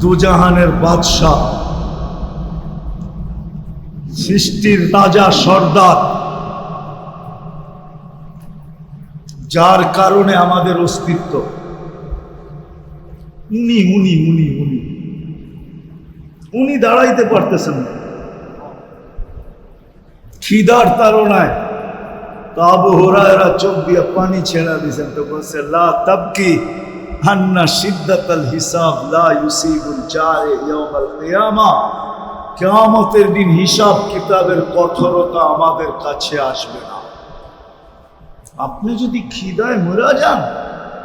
দুজাহানের বাদশাহ, সৃষ্টির রাজা সর্দার, যার কারণে আমাদের অস্তিত্ব, উনি উনি উনি উনি উনি দাঁড়াইতে পারতেছেন না খিদার তাড়নায়। তো আবু হুরায়রা চোখ দিয়ে পানি ছেড়া দিয়েছেন, তো বলছে লা তাবকি আন্না শিদ্দাতাল হিসাব লা ইউসিবুল জারে ইয়াউমাল কিয়ামা, কিয়ামতের দিন হিসাব কিতাবের কঠোরতা আমাদের কাছে আসবে না। আপনি যদি খিদায় মরা যান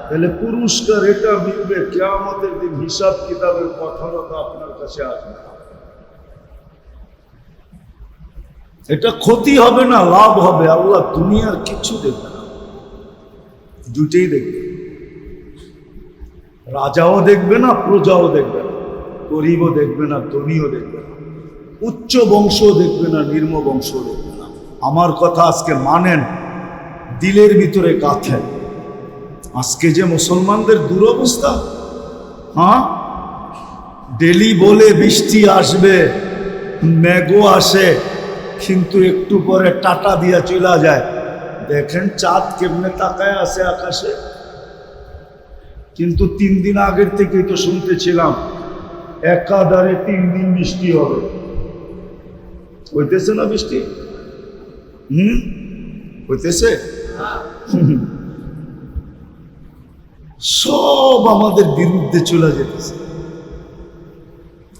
তাহলে পুরস্কার এটা মিলবে, কিয়ামতের দিন হিসাব কিতাবের কঠোরতা আপনার কাছে আসবে না। এটা ক্ষতি হবে না, লাভ হবে। আল্লাহ দুনিয়ার কিছু দেখবে না, দুটেই দেখবে। রাজাও দেখবে না, প্রজাও দেখবে না, গরিবও দেখবে না, ধনীও দেখবে না, উচ্চ বংশও দেখবে না, নিম্ন বংশও দেখবে না। আমার কথা আজকে মানেন, দিলের ভিতরে গাঁথেন। আজকে যে মুসলমানদের দুরবস্থা, হ্যাঁ, ডেলি বলে বৃষ্টি আসবে, মেঘও আসে, কিন্তু একটু পরে টাটা দিয়া চলে যায়। দেখেন চাঁদ কেমনে তাকায় আছে আকাশে। কিন্তু 3 দিন আগের থেকেই তো শুনতেছিলাম একাধারে 3 দিন বৃষ্টি হবে। হইতেছে না বৃষ্টি? হইতেছে। সব আমাদের বিরুদ্ধে চলে যেতেছে।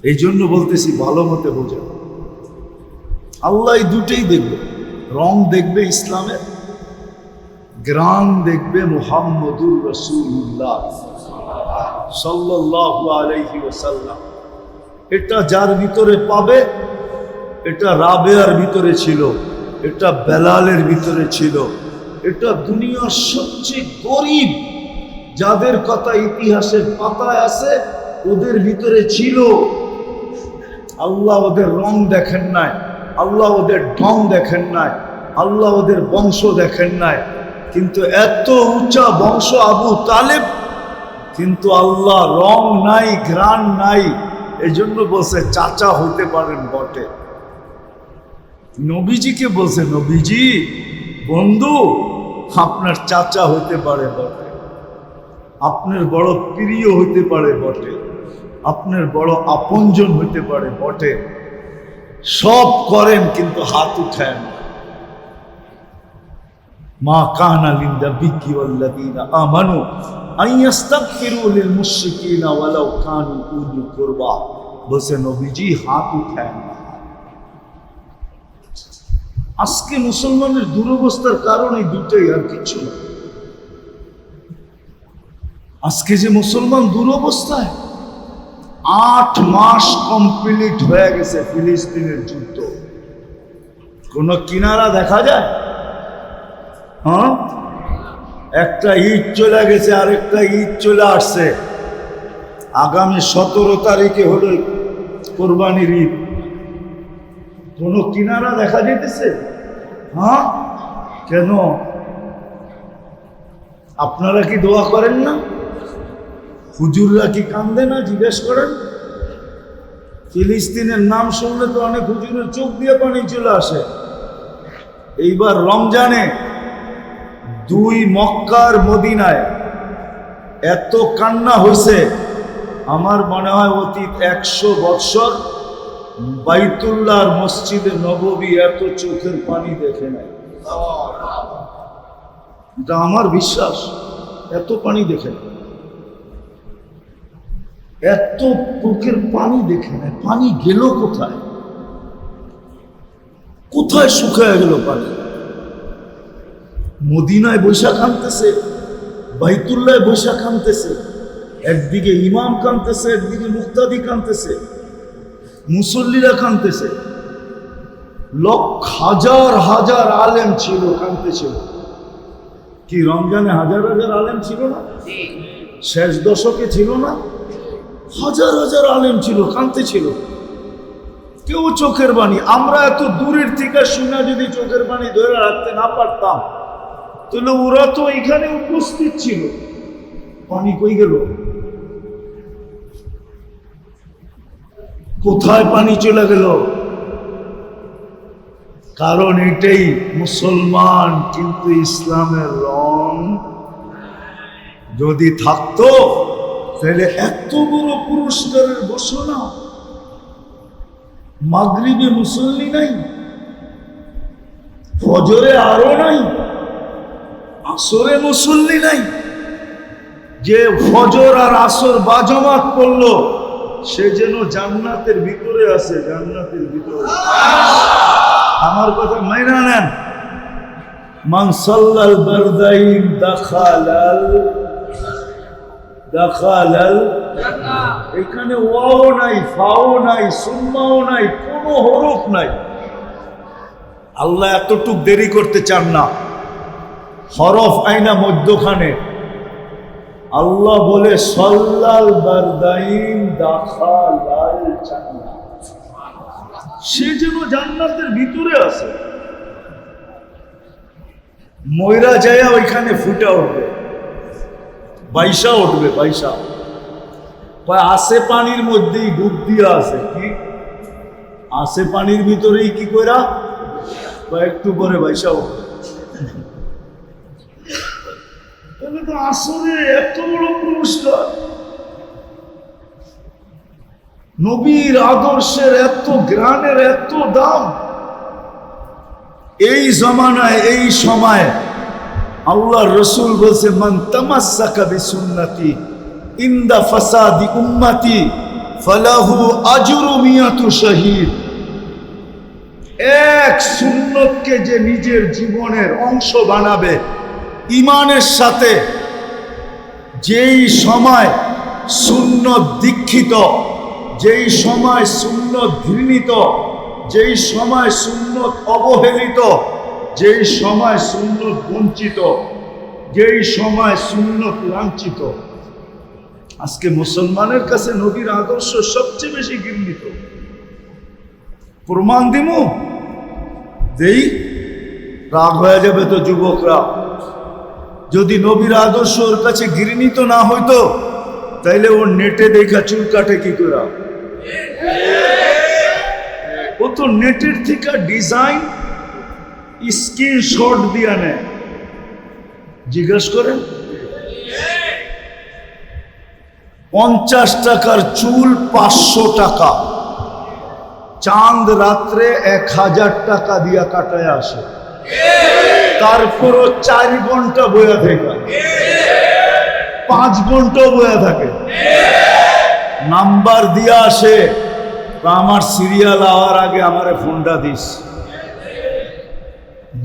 এই জন্য বলতেছি ভালো মতে বোঝা। আল্লাহ দুটেই দেখবে, রং দেখবে ইসলামের, গ্রাম দেখবে মুহাম্মদুর রাসূলুল্লাহ সাল্লাল্লাহু আলাইহি ওয়াসাল্লাম। এটা যার ভিতরে পাবে, এটা রাবেয়ার ভিতরে ছিল, এটা বেলালের ভিতরে ছিল, এটা দুনিয়ার সবচেয়ে গরিব যাদের কথা ইতিহাসের পাতায় আছে ওদের ভিতরে ছিল। আল্লাহ ওদের রং দেখেন নাই, আল্লাহ ওদের ঢং দেখেন নাই, আল্লাহ ওদের বংশ দেখেন নাই, কিন্তু এত উঁচা বংশ আবু তালেব, কিন্তু আল্লাহ রং নাই, ঘ্রাণ নাই। এই জন্য বলছে চাচা হইতে পারেন বটে। নবীজিকে বলছে নবীজি বন্ধু আপনার চাচা হইতে পারে বটে, আপনার বড় প্রিয় হইতে পারে বটে, আপনার বড় আপনজন হইতে পারে বটে, সব করেন কিন্তু হাত উঠায় না। মা কানা লিন্নাবিয়্যি ওয়াল্লাযীনা আমানু আইয়াস্তাগফিরু লিল মুশরিকিনা ওয়ালাউ কানু উলি কুরবা। বসে নবীজি হাত উঠায় না। আজকে মুসলমানের দুরবস্থার কারণ এই দুটোই, আর কিছু না। আজকে যে মুসলমান দুরবস্থায়, 8 মাস কমপ্লিট হয়ে গেছে ফিলিস্তিনের যুদ্ধ, কোন কিনারা দেখা যায়? হ্যাঁ, একটা ঈদ চলে গেছে, আরেকটা ঈদ চলে আসছে। আগামী 17 তারিখে হলো কোরবানির ঈদ, কোন কিনারা দেখা যেতেছে? হ্যাঁ, কেন? আপনারা কি দোয়া করেন না? হুজুররা কি কান্দে না? জিজ্ঞেস করেন। ফিলিস্তিনের নাম শুনলে তো অনেক হুজুরের চোখ দিয়ে পানি চলে আসে। এইবার রমজানে 2 মক্কার মদিনায় এত কান্না হয়েছে, আমার মনে হয় অতীত 100 বৎসর বাইতুল্লাহর মসজিদে নববী এত চোখের পানি দেখে নাই। এটা আমার বিশ্বাস, এত পানি দেখে নাই, এত চোখের পানি দেখে নাই। পানি গেল কোথায়? কোথায় শুকায় গেল পানি? মদিনায় বৈশাখ আনতেছে, বাইতুল্লাহ বৈশাখ আনতেছে, একদিকে ইমাম কানতেছে, একদিকে মুক্তাদি কানতেছে, মুসল্লিরা কানতেছে, হাজার হাজার আলেম ছিল, কানতেছিল। কি রমজানে হাজার হাজার আলেম ছিল না? শেষ দশকে ছিল না? হাজার হাজার আলেম ছিল, কানতেছিল। কেউ চোখের পানি, আমরা এত দূরের থেকে শুনে যদি চোখের পানি ধরে রাখতে না পারতাম তাহলে ওরা তো এখানে উপস্থিত ছিল, পানি কই গেল? কোথায় পানি চলে গেল? কারণ এটাই মুসলমান, কিন্তু ইসলামের রং যদি থাকতো তাহলে এত বড় পুরস্কারের ঘোষণা। মাগরিবে মুসল্লি নাই, ফজরে আরো নাই, আসরে মুসল্লি নাই। যে ফজর আর আসর বাজমাত পড়লো সে যেন জান্নাতের ভিতরে আছে, জান্নাতের ভিতরে। আমার কথা মাইনা নেন। মান সাল্লাল বারদাইন দাখালাল জান্নাহ। এখানে ওয়াও নাই, ফাও নাই, সুম্মাও নাই, কোনো হরফ নাই। আল্লাহ এতটুক দেরি করতে চান না, হরফ আইনা মধ্যখানে। আল্লাহ বলে সাল্লাল বারদাইন দাখালাল জান্নাহ, সে যেন জান্নাতের ভিতরে আছে। ময়রা যায় ওইখানে ফুটা উঠবে, বাইশা উঠবে, বাইশা আসে পানির মধ্যেই ডুব দিয়া আছে। কি আসে পানির ভিতরেই কি কইরা একটু পরে বাইশা উঠবে। তাহলে তো আসরে এত বড় পুরস্কার, নবীর আদর্শের এত জ্ঞানের এত দাম। এই জমানায় এই সময় আল্লাহ রসুল বলছে মান তামাসসাকা বিসুন্নতি ইনদা ফাসাদি উম্মতি ফালাহু আজরু মিয়াতু শহীদ। এক সুন্নতকে যে নিজের জীবনের অংশ বানাবে ঈমানের সাথে, যেই সময় সুন্নত দীক্ষিত, যেই সময় সুন্নত ঘৃণিত, যেই সময় সুন্নত অবহেলিত, যেই সময় সুন্নত বঞ্চিত, যেই সময় সুন্নত লাঞ্ছিত। আজকে মুসলমানের কাছে নবীর আদর্শ সবচেয়ে বেশি ঘৃণিত। প্রমাণ দিমু দেই, রাগ হয়ে যাবে তো যুবকরা। যদি নবীর আদর্শ ওর কাছে ঘৃণিত না হইতো তাইলে ওর নেটে দেখা চুল কাটে কি করে? ও তো নেটের থেকে ডিজাইন স্ক্রিনশট দিয়া নেয়। জিজ্ঞেস করেন, 50 টাকার চুল 500 টাকা, চাঁদ রাত্রে 1000 টাকা দিয়া কাটায় আসে, তারপরও 4 ঘন্টা বয়া থাকে, 5 ঘন্টা বয়া থাকে, নাম্বার দিয়া আসে। আমার সিরিয়াল হওয়ার আগে আমারে ফোনটা দিস।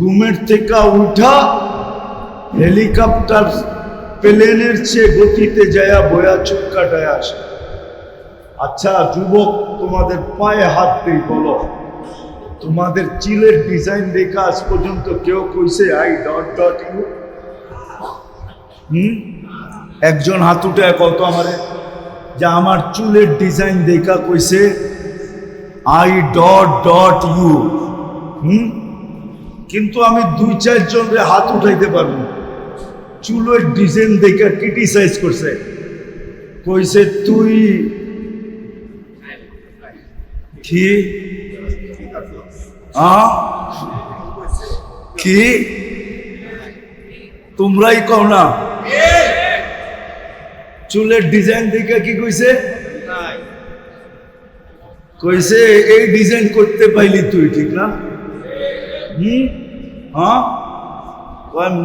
ঘুমের থেকে উঠা হেলিকপ্টার প্লেনের চেয়ে গতিতে যায়া বয়া চুল কাটায় আসে। আচ্ছা যুবক, তোমাদের পায়ে হাত দিই, বলো তোমাদের চুলের ডিজাইন দেখা আজ পর্যন্ত কেউ কইছে আই ডট ডট ইউ? একজন হাত উঠে কত আমারে যে আমার চুলের ডিজাইন দেখা কইছে আই ডট ডট ইউ। কিন্তু আমি 2-4 জনের হাত উঠাইতে পারবো, চুলের ডিজাইন দেখা ক্রিটিসাইজ করছে, কইছে তুই কি কি তোমরাই কও না? চুলের ডিজাইন দেখে কি কইছে? কইছে এই ডিজাইন করতে পাইলি তুই, ঠিক না? হ্যাঁ,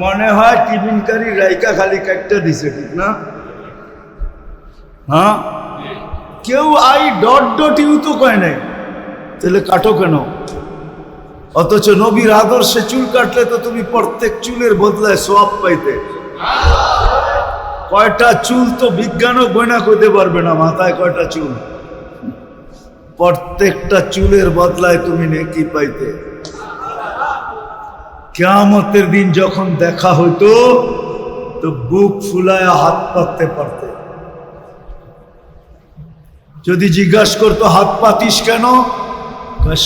মনে হয় টিফিনকারী রাইকা খালি কাটটা দিছে, ঠিক না? হ্যাঁ, কেউ আই ডট ডট ইউ তো কয় নাই, তাহলে কাটো কেন? অথচ নবীর আদর্শে চুল কাটলে তো তুমি প্রত্যেক চুলের বদলায় সওয়াব পাইতে। কয়টা চুল তো বিজ্ঞানও গয়না করতে পারবে না, মাথায় কয়টা চুল, প্রত্যেকটা চুলের বদলায় তুমি নেকি পাইতে। কিয়ামতের দিন যখন দেখা হইতো তো বুক ফুলায় হাত পাততে পারতে। যদি জিজ্ঞাসা করতো হাত পাতিস কেন,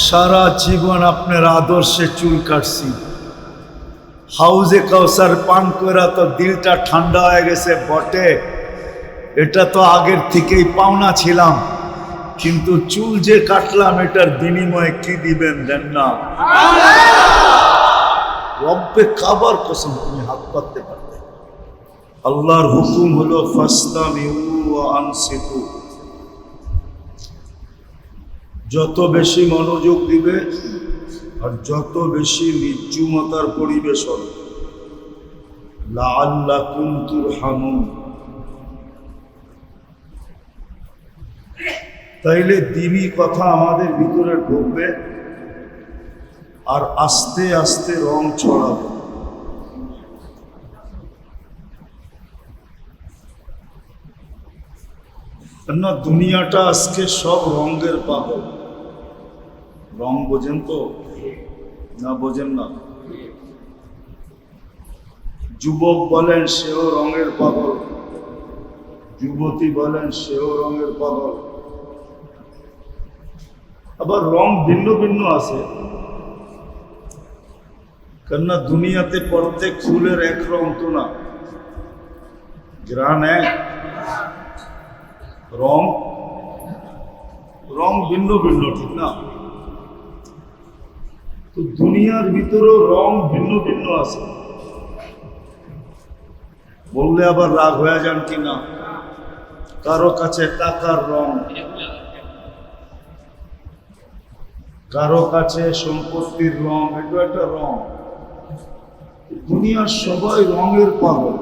সারা জীবন আপনার আদর্শে চুল কাটছি, হাউজে কাউসার পান করা তো দিলটা ঠান্ডা হয়ে গেছে বটে, এটা তো আগের থেকেই পাওনা ছিলাম, কিন্তু চুল যে কাটলাম এটার বিনিময়ে কি দিবেন দেন না। রব্বে কাবার কসম তুমি হাত পাততে পারতে। আল্লাহর হুকুম হলো ফাসতামিউ ওয়া আনসিতু, যত বেশি মনোযোগ দিবে আর যত বেশি নির্জুমতার পরিবেশ হবে, লাআল্লাকুম তুরহামুন, তাইলে দ্বীনি কথা আমাদের ভিতরে ঢুকবে আর আস্তে আস্তে রং ছড়াবে। না দুনিয়াটা আজকে সব রঙের পাগল। রং বোঝেন তো না? বোঝেন না? যুবক বলেন সেও রঙের পাগল, যুবতী বলেন সেও রঙের পাগল। আবার রং ভিন্ন ভিন্ন আছে, কেননা দুনিয়াতে প্রত্যেক ফুলের এক রং তো না, গ্রান এক, রং রং ভিন্ন ভিন্ন, ঠিক না? তো দুনিয়ার ভিতরেও রং ভিন্ন ভিন্ন আছে। বললে আবার রাগ হয়ে যান কি না? কারো কাছে টাকার রং, কারো কাছে সম্পত্তির রং, এটা একটা রং। দুনিয়ার সবাই রঙের পাগল।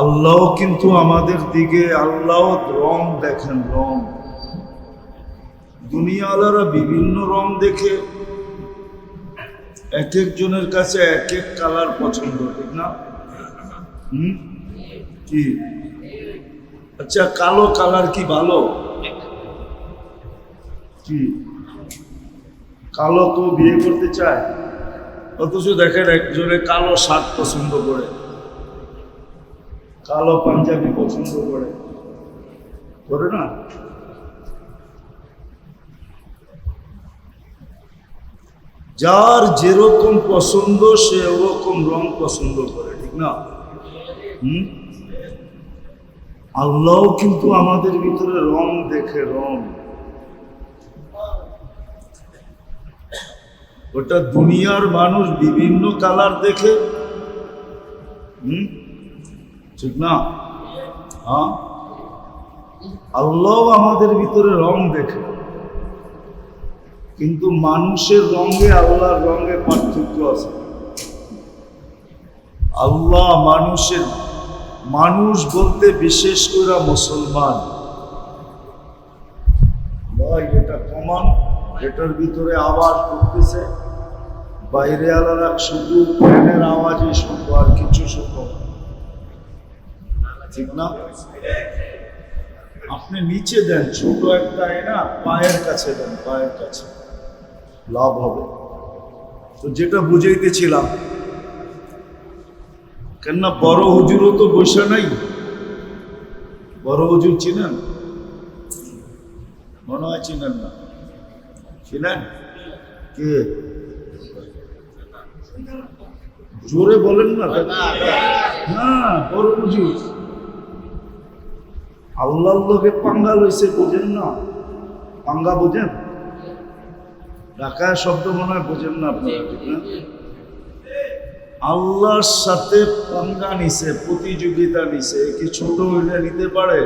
আল্লাহ কিন্তু আমাদের দিকে আল্লাহ রং দেখেন, রং। দুনিয়াওয়ালারা বিভিন্ন রং দেখে, এক একজনের কাছে এক এক কালার পছন্দ, ঠিক না? কি আচ্ছা, কালো কালার কি ভালো? কি কালো তো বিয়ে করতে চায়, অথচ দেখেন একজনে কালো শার্ট পছন্দ করে, কালো পাঞ্জাবি পছন্দ করে, করে না? যার যেরকম পছন্দ সে ওরকম রং পছন্দ করে, ঠিক না? আল্লাহ কিন্তু আমাদের ভিতরে রং দেখে, রং। ওটা দুনিয়ার মানুষ বিভিন্ন কালার দেখে, ঠিক না? হ্যাঁ, আল্লাহ আমাদের ভিতরে রং দেখে, কিন্তু মানুষের রঙে আল্লাহর রঙে পার্থক্য আছে। আল্লাহ মানুষের, মানুষ বলতে বিশেষ করে মুসলমান, ভাই এটা কমান, এটার ভিতরে আওয়াজ করতেছে, বাইরে আলাদা শুধু ফ্যানের আওয়াজই শুনবো, আর কিছু শুনবো, ঠিক না? আপনি নিচে দেন ছোট একটা না, পায়ের কাছে দেন, পায়ের কাছে লাভ হবে। তো যেটা বুঝাইতেছিলাম, কেননা বড় হুজুরও তো বসে নাই। বড় হুজুর চিনেন? মনে হয় চিনেন না। চিনেন? কে? জোরে বলেন না। হ্যাঁ, বড় হুজুর। আল্লাহর লোকে পাঙ্গা লইছে, বোঝেন না? পাঙ্গা বোঝেন? ঢাকায় শব্দ মনে হয় বোঝেন না আপনারা, ঠিক না? আল্লাহর সাথে পাঙ্গা নিছে, প্রতিযোগিতা নিছে, কি ছোট হইলে নিতে পারে?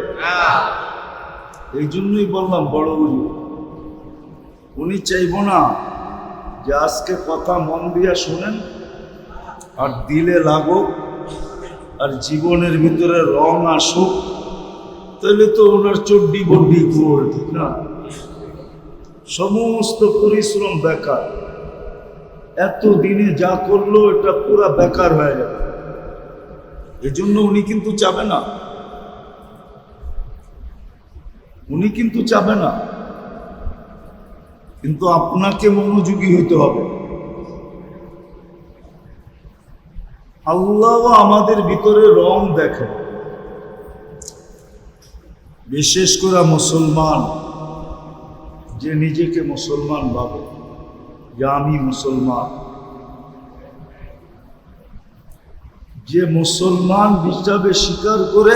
এই জন্যই বললাম বড় হুজুর। উনি চাইব না যে আজকে কথা মন দিয়া শোনেন আর দিলে লাগুক আর জীবনের ভিতরে রং আসুক, তাহলে তো ওনার চড্ডি বড্ডি গোল, ঠিক না? সমস্ত পরিশ্রম বেকার। এত দিনে যা করলো এটা পুরা বেকার হয়ে যাবে। এই জন্য উনি কিন্তু চাবে না, উনি কিন্তু চাবে না, কিন্তু আপনাকে মনোযোগী হইতে হবে। আল্লাহ আমাদের ভিতরে রং দেখে, বিশেষ করে মুসলমান যে নিজেকে মুসলমান ভাবে যে আমি মুসলমান, যে মুসলমান হিসাবে স্বীকার করে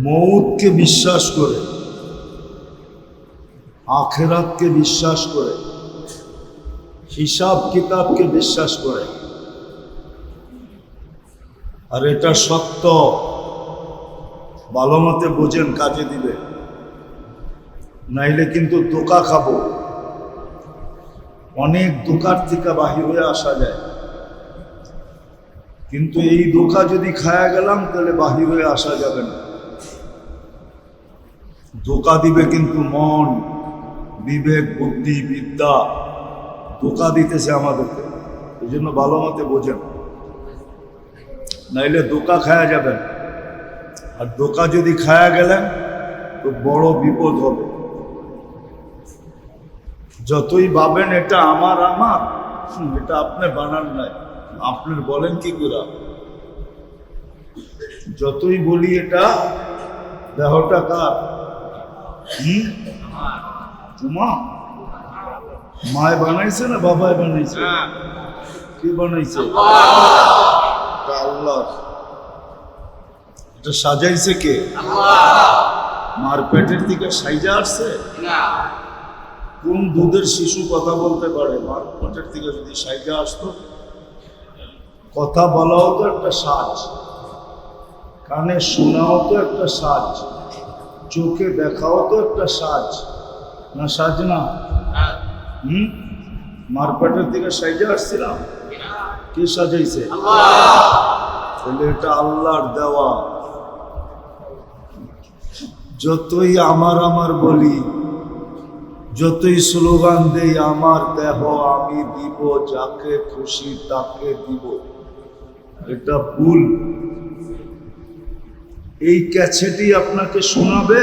মৌতকে বিশ্বাস করে, আখেরাতকে বিশ্বাস করে, হিসাব কিতাবকে বিশ্বাস করে, আর এটা সত্য, ভালো মতে বোঝেন, কাজে দিবে, নাইলে কিন্তু ধোঁকা খাবো। অনেক ধোঁকার থেকে বাহির হয়ে আসা যায়, কিন্তু এই ধোঁকা যদি খায়া গেলাম তাহলে বাহির হয়ে আসা যাবে না। ধোঁকা দিবে কিন্তু মন, বিবেক, বুদ্ধি, বিদ্যা ধোঁকা দিতেছে আমাদেরকে। এই জন্য ভালো মতে বোঝেন, নাইলে ধোঁকা খায়া যাবেন। আর ধোঁকা যদি খায়া গেলেন তো বড় বিপদ হবে। যতই ভাবেন এটা আমার, এটা আপনি বানান নাই, আপনার বলেন কি করে? যতই বলি এটা দেহটা কার? তোমার মায় বানাইছে না বাবায় বানাইছে? কে বানাইছে? আল্লাহ। এটা সাজাইছে কে? মার পেটের দিকে সাইজা আসছে? কোন দুধের শিশু কথা বলতে পারে? মার পেটের থেকে যদি সাইজা আসতো। কথা বলাও তো একটা সাজ, কানে শোনাও তো একটা সাজ, চোখে দেখাও তো একটা সাজ, না সাজ না? মার পেটের থেকে সাইজা আসছিলাম, কে সাজাইছে? তাহলে এটা আল্লাহর দেওয়া। যতই আমার বলি, যতই স্লোগান দেই আমার দেহ আমি দিব, যাকে খুশি তাকে দিব, এটা ভুল। এই ক্যাসেটই আপনাকে শোনাবে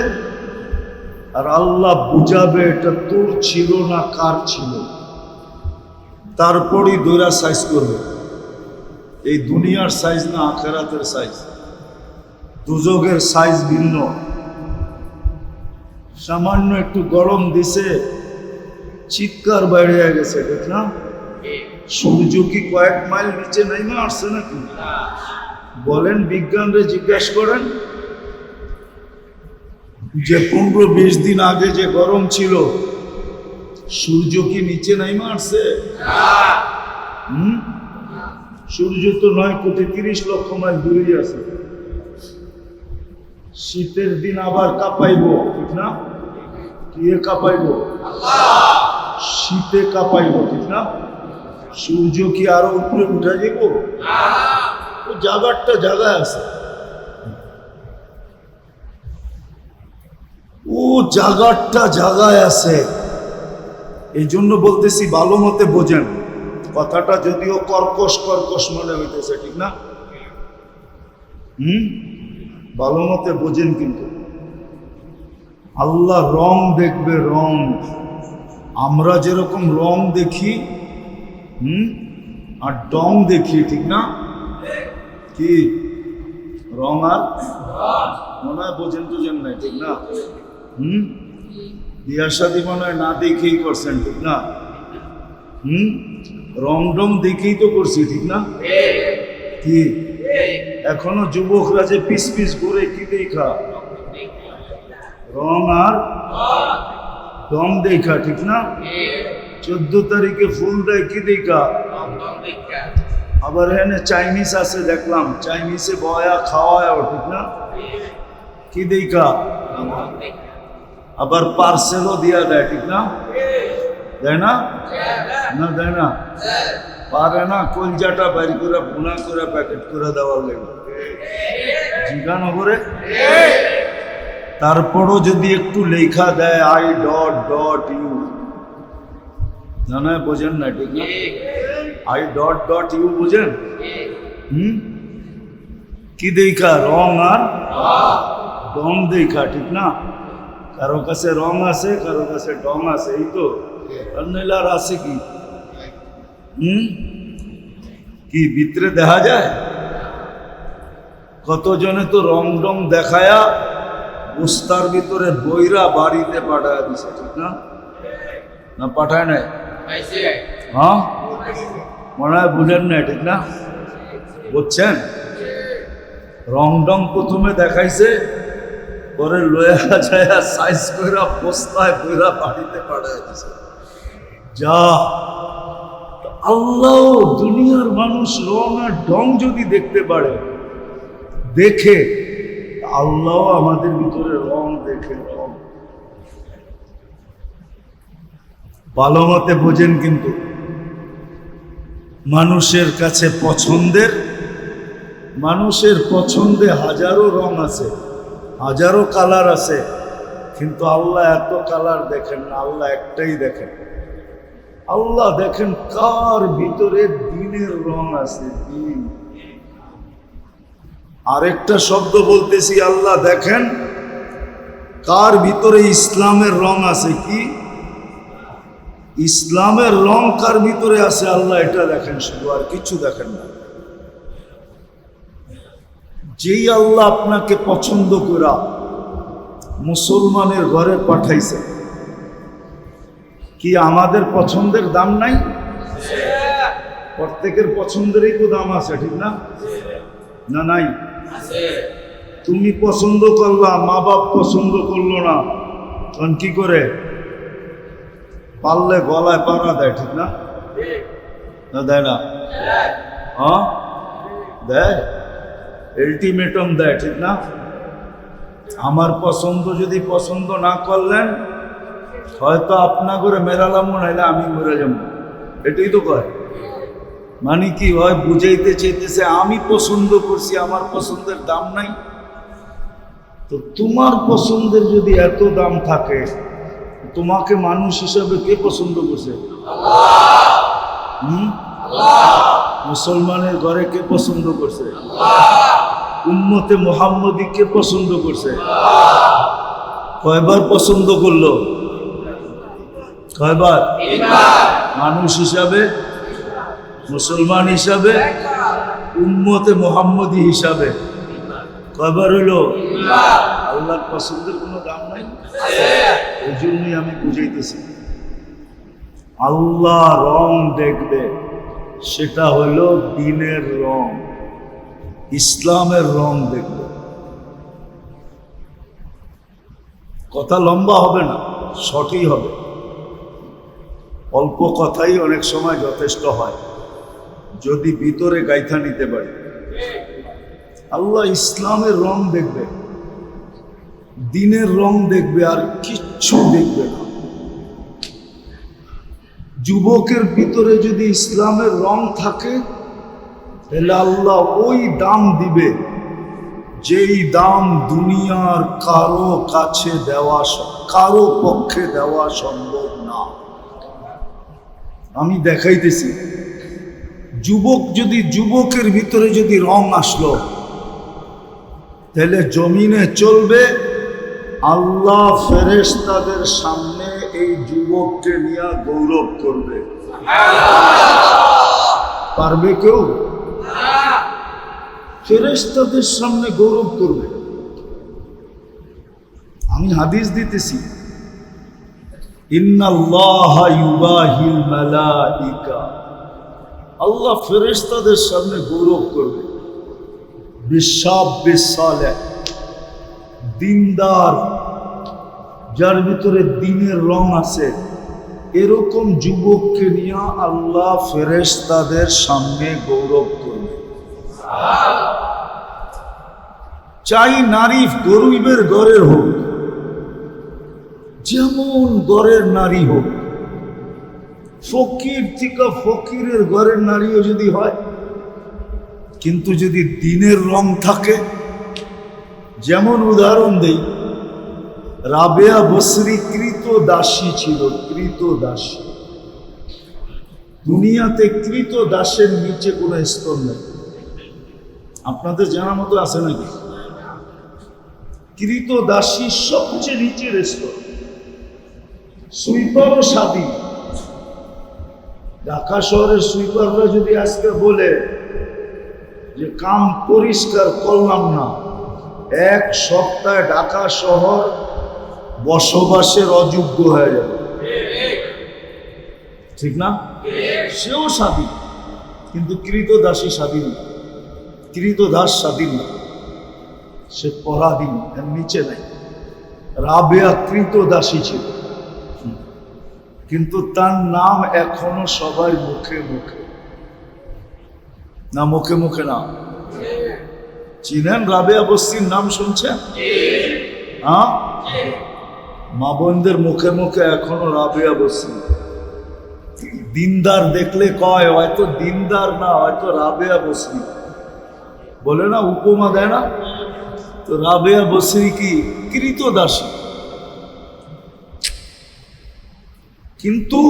আর আল্লাহ বুঝাবে এটা তোর ছিল না কার ছিল, তারপরই দৈরা সাইজ করবে। এই দুনিয়ার সাইজ না আখেরাতের সাইজ, দুজকের সাইজ ভিন্ন। সামান্য একটু গরম দিছে, চিৎকার বাইরে গেছে, দেখ না? সূর্য কি কয়েক মাইল নিচে নাইমা আসছে নাকি? বলেন, বিজ্ঞানরে জিজ্ঞাসা করেন যে 15-20 দিন আগে যে গরম ছিল, সূর্য কি নিচে নাইমা আসছে? সূর্য তো 9,30,00,000 মাইল দূরে আছে। শীতের দিন আবার কাঁপাইব, ঠিক না? কি কাঁপাইব? শীতে কাঁপাইব, ঠিক না? সূর্য কি আরো উপরে উঠে যাব? জায়গাটা জায়গায় আছে, ও জায়গাটা জায়গায় আছে। এই জন্য বলতেছি ভালো মতে বোঝেন। কথাটা যদিও কর্কশ মনে হইতেছে, ঠিক না? ভালো মতে বোঝেন। কিন্তু আল্লাহ রং দেখবে, রং। আমরা যেরকম রং দেখি আর ডং দেখি, ঠিক না? কি রং আর মনে হয় বোঝেন টোঝেন নাই, ঠিক না? বিয়ার শাদী মনে হয় না দেখেই করছেন, ঠিক না? রং ডং দেখেই তো করছি, ঠিক না? কি এখনো যুবকরা যে পিস পিস ঘুরে কি দেখা? রং আর ডং দেখা, ঠিক না? 14 তারিখে ফুল দেয় কি দেখা? আবার এখানে চাইনিজ আছে দেখলাম, চাইনিজে বয়া খাওয়ায়, ঠিক না? কি দেখা? আবার পার্সেলও দিয়া দেয়, ঠিক না? দেয় না? না দেয় না? পারে না কলজাটা বাইর করে ভুনা করে প্যাকেট করে দেওয়ার লাগে, জিজ্ঞানো করে। তারপরও যদি একটু লেখা দেয় I.U, জানা বোঝেন না, ঠিক না? I.U বোঝেন? কি দেখা? রং আর ডং দেখা, ঠিক না? কারো কাছে রং আছে, কারো কাছে ডং আছে, এই তো। আর নইলে আর আছে কি? কি ভিতরে দেখা যায়? কতজনে তো রং ডং দেখায়া বস্তার ভিতরে বইরা বাড়িতে পাঠায় দিছে, ঠিক না? না পাঠায় নাই? হ্যাঁ, মনে হয় বুঝেন না, ঠিক না? বুঝছেন? রং ডং প্রথমে দেখাইছে, পরে লয়া যায় সাইজ কইরা বস্তায় কইরা বাড়িতে পাঠায় দিছে। যা আল্লাহ দুনিয়ার মানুষ রং আর ঢং যদি দেখতে পারে, দেখে আল্লাহ আমাদের ভিতরে রং দেখে। রং ভালো মতে বোঝেন, কিন্তু মানুষের কাছে মানুষের পছন্দে হাজারো রং আছে, হাজারো কালার আছে, কিন্তু আল্লাহ এত কালার দেখেন না, আল্লাহ একটাই দেখেন। আল্লাহ দেখেন কার ভিতরে দ্বীনের রং আছে, দ্বীন। আরেকটা শব্দ বলতেছি, আল্লাহ দেখেন কার ভিতরে ইসলামের রং আছে। কি ইসলামের রং কার ভিতরে আছে, আল্লাহ এটা দেখেন শুধু, আর কিছু দেখেন না। যেই আল্লাহ আপনাকে পছন্দ করা মুসলমানের ঘরে পাঠাইছে, কি আমাদের পছন্দের দাম নাই? প্রত্যেকের পছন্দেরই তো দাম আছে, ঠিক না? না নাই? তুমি পছন্দ করলা, মা বাপ পছন্দ করলো না, তখন কি করে? পারলে গলায় পাড়া দেয়, ঠিক না? না দেয় না? হ্যাঁ দেয়, আলটিমেটাম দেয়, ঠিক না? আমার পছন্দ যদি পছন্দ না করলেন, হয়তো আপনা করে মেরালামও, নাইলে আমি মরে যাবো, এটাই তো কয়। মানে কি হয়, বুঝাইতে চাইতেছে আমি পছন্দ করছি, আমার পছন্দের দাম নাই। তো তোমার পছন্দের যদি এত দাম থাকে, তোমাকে মানুষ হিসাবে কে পছন্দ করছে? মুসলমানের ঘরে কে পছন্দ করছে? উম্মতে মুহাম্মদী কে পছন্দ করছে? কয়বার পছন্দ করলো? কয়বার? মানুষ হিসাবে, মুসলমান হিসাবে, উম্মতে মুহাম্মদী হিসাবে কয়বার হইল? আল্লাহর পছন্দের কোনো দাম নাই। এই জন্যই আমি বুঝাইতেছি, আল্লাহ রং দেখবে, সেটা হলো দ্বীনের রং, ইসলামের রং দেখবে। কথা লম্বা হবে না, শর্টই হবে। অল্প কথাই অনেক সময় যথেষ্ট হয়, যদি ভিতরে গাইথা নিতে পারি। আল্লাহ ইসলামের রং দেখবে, দ্বীনের রং দেখবে, আর কিচ্ছু দেখবে না। যুবকের ভিতরে যদি ইসলামের রং থাকে, তাহলে আল্লাহ ওই দাম দিবে যেই দাম দুনিয়ার কারো কাছে দেওয়া, কারো পক্ষে দেওয়া সম্ভব না। আমি দেখাইতেছি, যুবকের ভিতরে যদি রং আসলো, তাহলে জমিনে চলবে, আল্লাহ ফেরেশতাদের সামনে এই যুবককে নিয়ে গৌরব করবে। পারবে কেউ? ফেরেশতাদের সামনে গৌরব করবে। আমি হাদিস দিতেছি, ইন্নাল্লাহা ইউবাহিল মালাইকা, আল্লাহ ফেরেশতাদের সামনে গৌরব করবে। বিশাব্বিস সালেহ, দিনদার, যার ভিতরে দ্বীনের রং আছে, এরকম যুবককে নিয়ে আল্লাহ ফেরেশতাদের সামনে গৌরব করবে। চাই নারী গরিবের ঘরের হোক, যেমন ঘরের নারী হোক, ফকির থেকে ফকিরের ঘরের নারীও যদি হয়, কিন্তু যদি দ্বীনের রং থাকে, যেমন উদাহরণ দেই, রাবেয়া বসরি কৃত দাসী ছিল, কৃত দাসী। দুনিয়াতে কৃত দাসের নিচে কোনো স্তর নেই, আপনাদের জানার মতো আছে নাকি? কৃত দাসী সবচেয়ে নিচের স্তর। সুইপারও স্বাধীন। ঢাকা শহরের সুইপাররা যদি আজকে বলে যে কাম পরিষ্কার করলাম না, এক সপ্তাহে ঢাকা শহর বসবাসের অযোগ্য হয়ে যাবে, ঠিক না? সেও স্বাধীন, কিন্তু কৃতদাসী স্বাধীন না, কৃতদাস স্বাধীন না, সে পরাধীন, এর নিচে নাই। রাবেয়া কৃতদাসী ছিল, কিন্তু তার নাম এখনো সবাই মুখে মুখে, না মুখে মুখে না? চিনেন রাবেয়া বস্তির নাম শুনছেন? হ্যাঁ, মা বোনদের মুখে মুখে এখনো রাবেয়া বস্তি। দিনদার দেখলে কয় হয়তো দিনদার না, হয়তো রাবেয়া বস্তি বলে না, উপমা দেয় না? তো রাবেয়া বস্তি কি কৃতদাসী, কিন্তু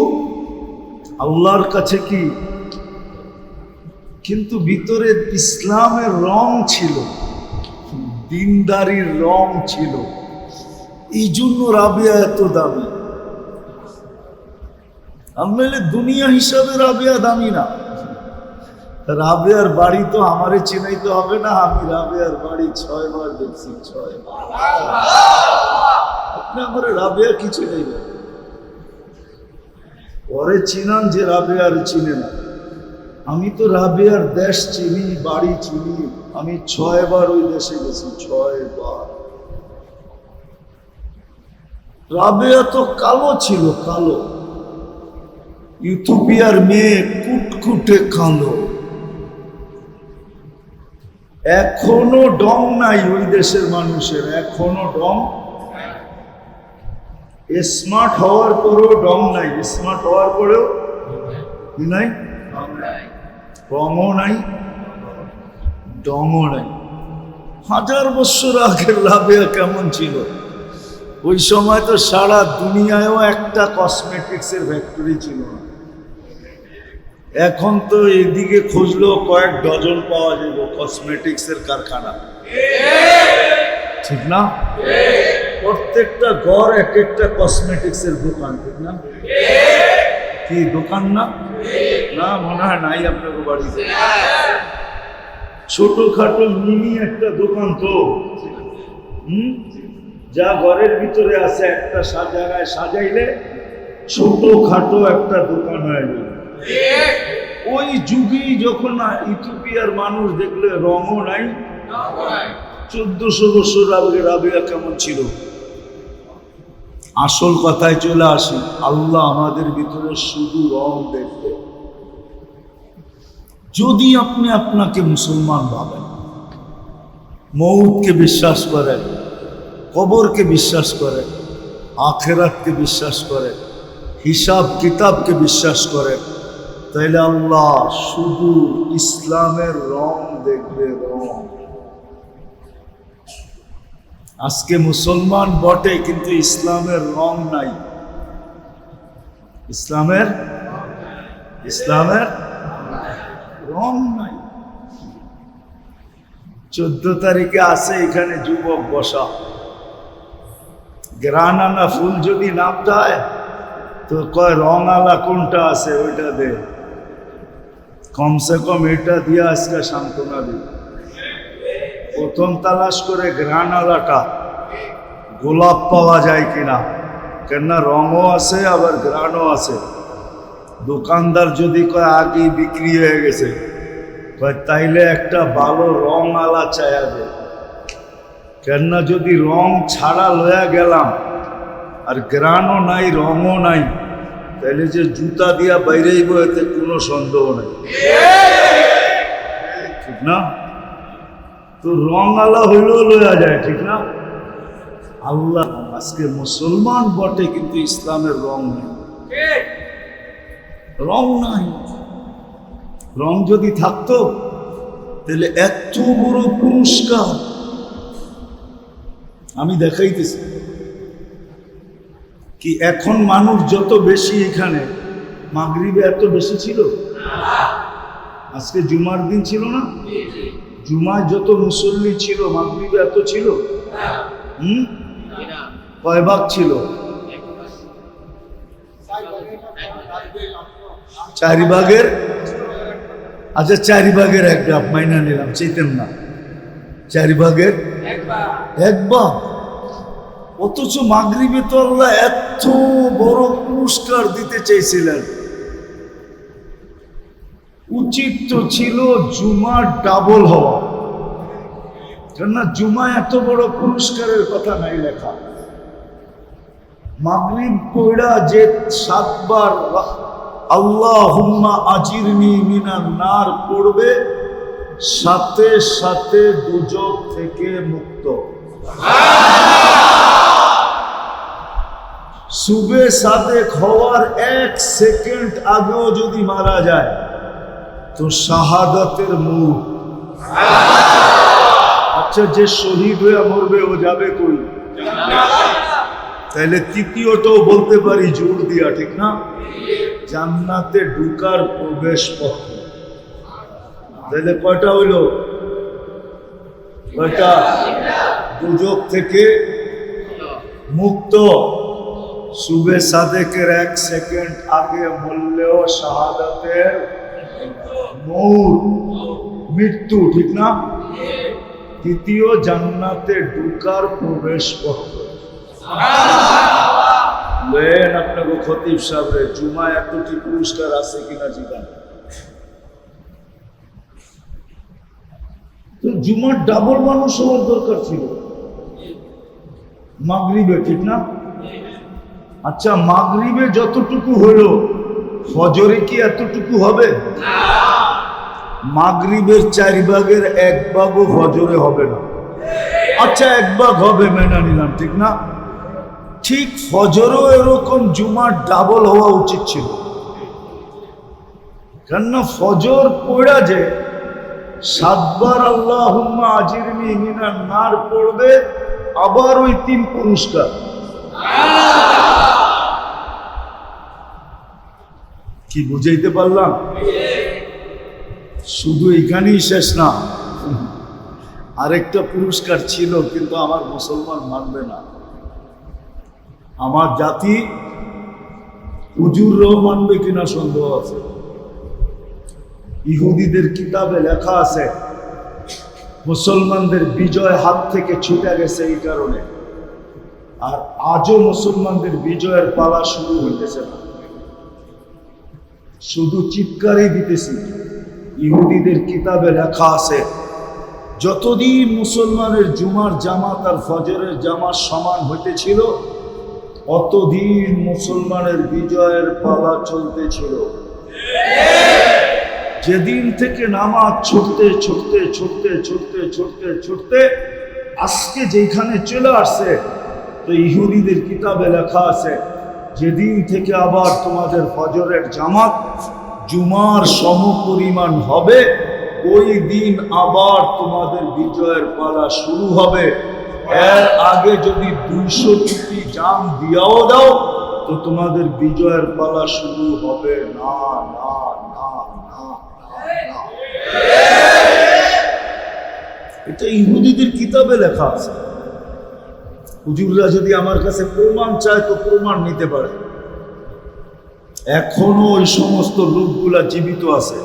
আল্লাহর কাছে কি, কিন্তু ভিতরে ইসলামের রং ছিল, দিনদারির রং ছিল, এই জন্য রাবেয়া এত দামি। আমি দুনিয়া হিসাবে রাবেয়া দামি না। রাবেয়ার বাড়ি তো আমারে চিনাইতে হবে না, আমি রাবেয়ার বাড়ি 6 বার দেখছি, 6 বার। আপনি আমার রাবেয়া কি চিনাইবেন? পরে চিনান যে রাবেয়ার চিনে না। আমি তো রাবেয়ার দেশ চিনি, বাড়ি চিনি, আমি 6 বার ওই দেশে গেছি, 6 বার। রাবেয়া তো কালো ছিল, কালো, ইথিওপিয়ার মেয়ে, কুটকুটে কালো। এখনো ডং নাই ওই দেশের মানুষের, এখনো ডং। স্মার্ট হওয়ার পরেও ডং নাই, স্মার্ট হওয়ার পরেও কি নাই, রঙও নাই, ডংও নাই। 1000 বছর আগের রাবেয়া কেমন ছিল? ওই সময় তো সারা দুনিয়ায়ও একটা কসমেটিক্সের ফ্যাক্টরি ছিল না। এখন তো এদিকে খুঁজলেও কয়েক ডজন পাওয়া যাবে কসমেটিক্সের কারখানা, ঠিক না? প্রত্যেকটা ঘর এক একটা কসমেটিক্সের দোকান, ঠিক না? কি দোকান না? না, মনে হয় নাই আপনাকে বাড়িতে। ছোটখাটো মিনি একটা দোকান তো, যা ঘরের ভিতরে আছে একটা জায়গায় সাজাইলে ছোটখাটো একটা দোকান হয়ে যাবে। ওই যুগেই যখন ইথিওপিয়ার মানুষ দেখলে রঙও নাই, 1400 বছর আগে রাবেয়া কেমন ছিল? আসল কথায় চলে আসি, আল্লাহ আমাদের ভিতরে শুধু রং দেখবে। যদি আপনি আপনাকে মুসলমান ভাবেন, মউতকে বিশ্বাস করেন, কবরকে বিশ্বাস করেন, আখিরাতকে বিশ্বাস করেন, হিসাব কিতাবকে বিশ্বাস করেন, তাইলে আল্লাহ শুধু ইসলামের রং দেখবে, রং। আজকে মুসলমান বটে, কিন্তু ইসলামের রং নাই। ইসলামের রং নাই। 14 তারিখে আছে এখানে যুবক বসা, গ্রানানা ফুল যদি নাম দেয় তো কয় রং আলা কোনটা আছে ওইটা দে, কমসে কম এটা দিয়ে আজকে সান্ত্বনা দিই। প্রথম তালাশ করে গ্রানালাটা, গোলাপ পাওয়া যায় কিনা, কেননা রঙও আছে আবার গ্রানও আছে। দোকানদার যদি কয় আগেই বিক্রি হয়ে গেছে, কয় তাইলে একটা ভালো রং আলা চায়া দে, কেননা যদি রং ছাড়া লয়া গেলাম আর গ্রানও নাই, রঙও নাই, তাইলে যে জুতা দিয়া বাইরেইব এতে কোনো সন্দেহ নাই, ঠিক না? তো রং আলা হইলেও লয়া যায়, ঠিক না? আল্লাহ আজকে মুসলমান বটে, কিন্তু ইসলামের রং নেই, রং নাই। রং যদি থাকতো তাহলে এত বড় পুরস্কার আমি দেখাইতেছি কি। এখন মানুষ যত বেশি, এখানে মাগরিবে এত বেশি ছিল, আজকে জুমার দিন ছিল না, জুমায় যত মুসল্লি ছিল মাগরিবে এত ছিল? কয় ভাগ ছিল? 4 ভাগের, আচ্ছা 4 ভাগের 1 ভাগ মাইনা নিলাম, চাইতেন না, 4 ভাগের 1 ভাগ। অথচ মাগরিবে তো আল্লাহ এত বড় পুরস্কার দিতে চাইছিলেন। উচিত তো ছিল জুমার ডাবল হওয়া, কেননা জুমা এত বড় পুরস্কারের কথা নাই লেখা। মাগরিব পড়া যে 7 বার আল্লাহুম্মা আজিরনি মিনান নার পড়বে, সাথে সাথে দুজক থেকে মুক্ত। সুবে সাদেক হওয়ার 1 সেকেন্ড আগেও যদি মারা যায় তো শাহাদাতের মুখ। আচ্ছা, যে শহীদ হয়ে মরবে ও যাবে কই? তাহলে তৃতীয়টাও বলতে পারি জোর দিয়া, ঠিক না? জান্নাতে ঢুকার প্রবেশ পথ। তাহলে কয়টা হইল? কয়টা? দুজক থেকে মুক্ত। সুবে সাদেকের 1 সেকেন্ড আগে মরলেও শাহাদাতের মৃত্যু, ঠিক না? তৃতীয়, জান্নাতে ঢুকার প্রবেশ পথ। আপনাকে খতিব সাহেবের জুমা এতটি পুরস্কার আছে কিনা জিজ্ঞান। তো জুমার ডাবল মানুষ হওয়ার দরকার ছিল মাগরিবে, ঠিক না? আচ্ছা, মাগরিবে যতটুকু হলো ফজরে কি এতটুকু হবে? মাগরিবের 4 ভাগের 1 ভাগও ফজরে হবে না। আচ্ছা, 1 ভাগ হবে, মেনে নিলাম, ঠিক না? ঠিক ফজরও এরকম জুমার ডাবল হওয়া উচিত ছিল। কেননা ফজর পড়া যে 7 বার আল্লাহুম্মা আজিরনি মিনান নার পড়বে, আবার ওই 3 পুরস্কার। কি বুঝাইতে পারলাম? শুধু এখানেই শেষ না, আরেকটা পুরস্কার ছিল, কিন্তু আমার মুসলমান মানবে না। আমার জাতি হুজুররাও মানবে কিনা সন্দেহ আছে। ইহুদিদের কিতাবে লেখা আছে মুসলমানদের বিজয় হাত থেকে ছুটে গেছে এই কারণে, আর আজও মুসলমানদের বিজয়ের পালা শুরু হইতেছে না। শুধু চিৎকারই দিতেছি। ইহুদিদের কিতাবে লেখা আছে যতদিন মুসলমানের জুমার জামাত আর ফজরের জামাত সমান হইতেছিল, অতদিন মুসলমানের বিজয়ের পালা চলতেছিল। যেদিন থেকে নামাজ ছুটতে ছুটতে ছুটতে ছুটতে ছুটতে ছুটতে আজকে যেখানে চলে আসছে, তো ইহুদিদের কিতাবে লেখা আছে যেদিন থেকে আবার তোমাদের ফজরের জামাত জুমার সমপরিমাণ হবে, ওই দিন আবার তোমাদের বিজয়ের পালা শুরু হবে। এর আগে যদি 200 কোটি জান দিয়াও দাও তো তোমাদের বিজয়ের পালা শুরু হবে না, না, না, না, না। এটা ইহুদিদের কিতাবে লেখা আছে। হুজুররা যদি আমার কাছে প্রমাণ চায় তো প্রমাণ নিতে পারে। এখনো ওই সমস্ত লোকগুলা জীবিত আছে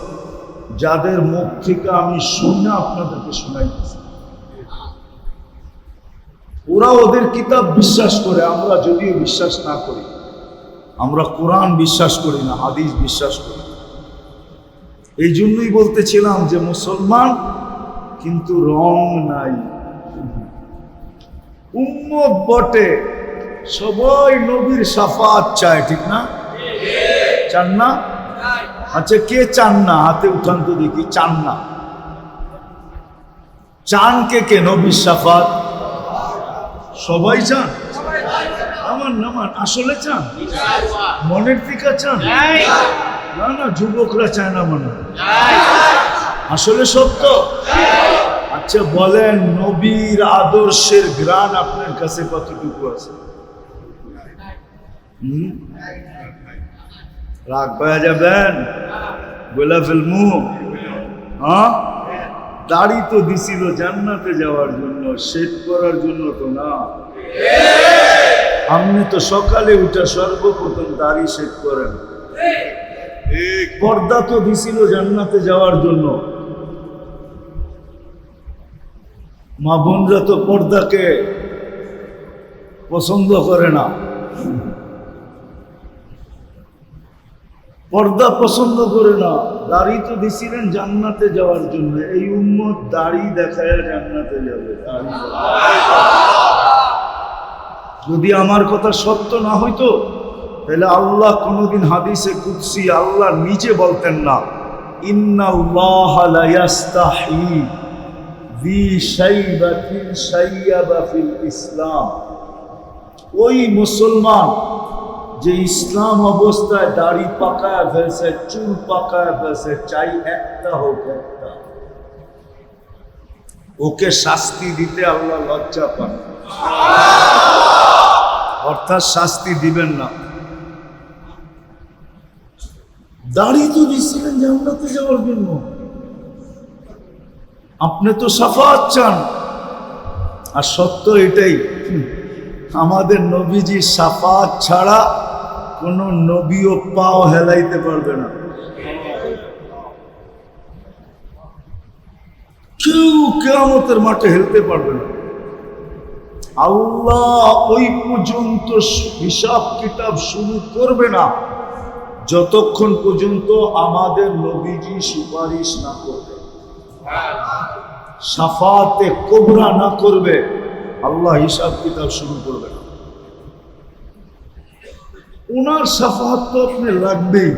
যাদের মুখ থেকে আমি শুনে আপনাদেরকে শোনাইতেছি। ওরা ওদের কিতাব বিশ্বাস করে, আমরা যদিও বিশ্বাস না করি। আমরা কোরআন বিশ্বাস করি না, হাদিস বিশ্বাস করি। এই জন্যই বলতেছিলাম যে মুসলমান কিন্তু রং নাই, উম্মত বটে, সবাই নবীর শাফাত চায়, ঠিক না? চান না? আচ্ছা, কে চান না? হাতে উঠান তো দেখি। চান না? চান কে কে নবীর শাফাত? সবাই চান? নামান নামান, আসলে চান? মনের থেকে চান? না না, যুবকরা চায় না মনে হয়। আসলে সত্য? আচ্ছা বলেন, নবীর আদর্শের গ্রাণ আপনার কাছে কতটুকু আছে? রাগ হয়ে যাবেন, বলে ফেলমু। হ্যাঁ, দাড়ি তো দিছিল জান্নাতে যাওয়ার জন্য, শেভ করার জন্য তো না। আপনি তো সকালে উঠে সর্বপ্রথম দাড়ি শেভ করেন। পর্দা তো দিছিল জান্নাতে যাওয়ার জন্য। মা বোনরা তো পর্দাকে পছন্দ করে না, পর্দা পছন্দ করে না। দাড়ি তো দিছিলেন জান্নাতে যাওয়ার জন্য। এই উম্মত দাড়ি দেখায় জান্নাতে যাবে। যদি আমার কথা সত্য না হইতো তাহলে আল্লাহ কোনোদিন হাদিসে কুদসি আল্লাহ নিজে বলতেন না, ইন্নাল্লাহা লা ইয়াস্তাহি বি শাইবাতিন শাইয়াবা ফিল ইসলাম। ওই মুসলমান যে ইসলাম অবস্থায় দাড়ি পাকায় ফেলছে, চুল পাকায় ফেলছে, চাই একটা হোক একটা, ওকে শাস্তি দিতে আল্লাহ লজ্জা পান, অর্থাৎ শাস্তি দিবেন না। দাড়ি তো দিচ্ছিলেন জান্নাতে যাওয়ার জন্য, আপনি তো শাফাআত চান। আর সত্য এটাই, আমাদের নবীজি শাফাআত ছাড়া কোন নবীও পাও হেলাইতে পারবে না, কেউ কিয়ামতের মাঠে হেলতে পারবে না। আল্লাহ ওই পর্যন্ত হিসাব কিতাব শুরু করবে না যতক্ষণ পর্যন্ত আমাদের নবীজি সুপারিশ না করবে, শাফাআতে কুবরা না করবে, আল্লাহ হিসাব কিতাব শুরু করবে না। ওনার শাফাআত তো আপনি লাগবেই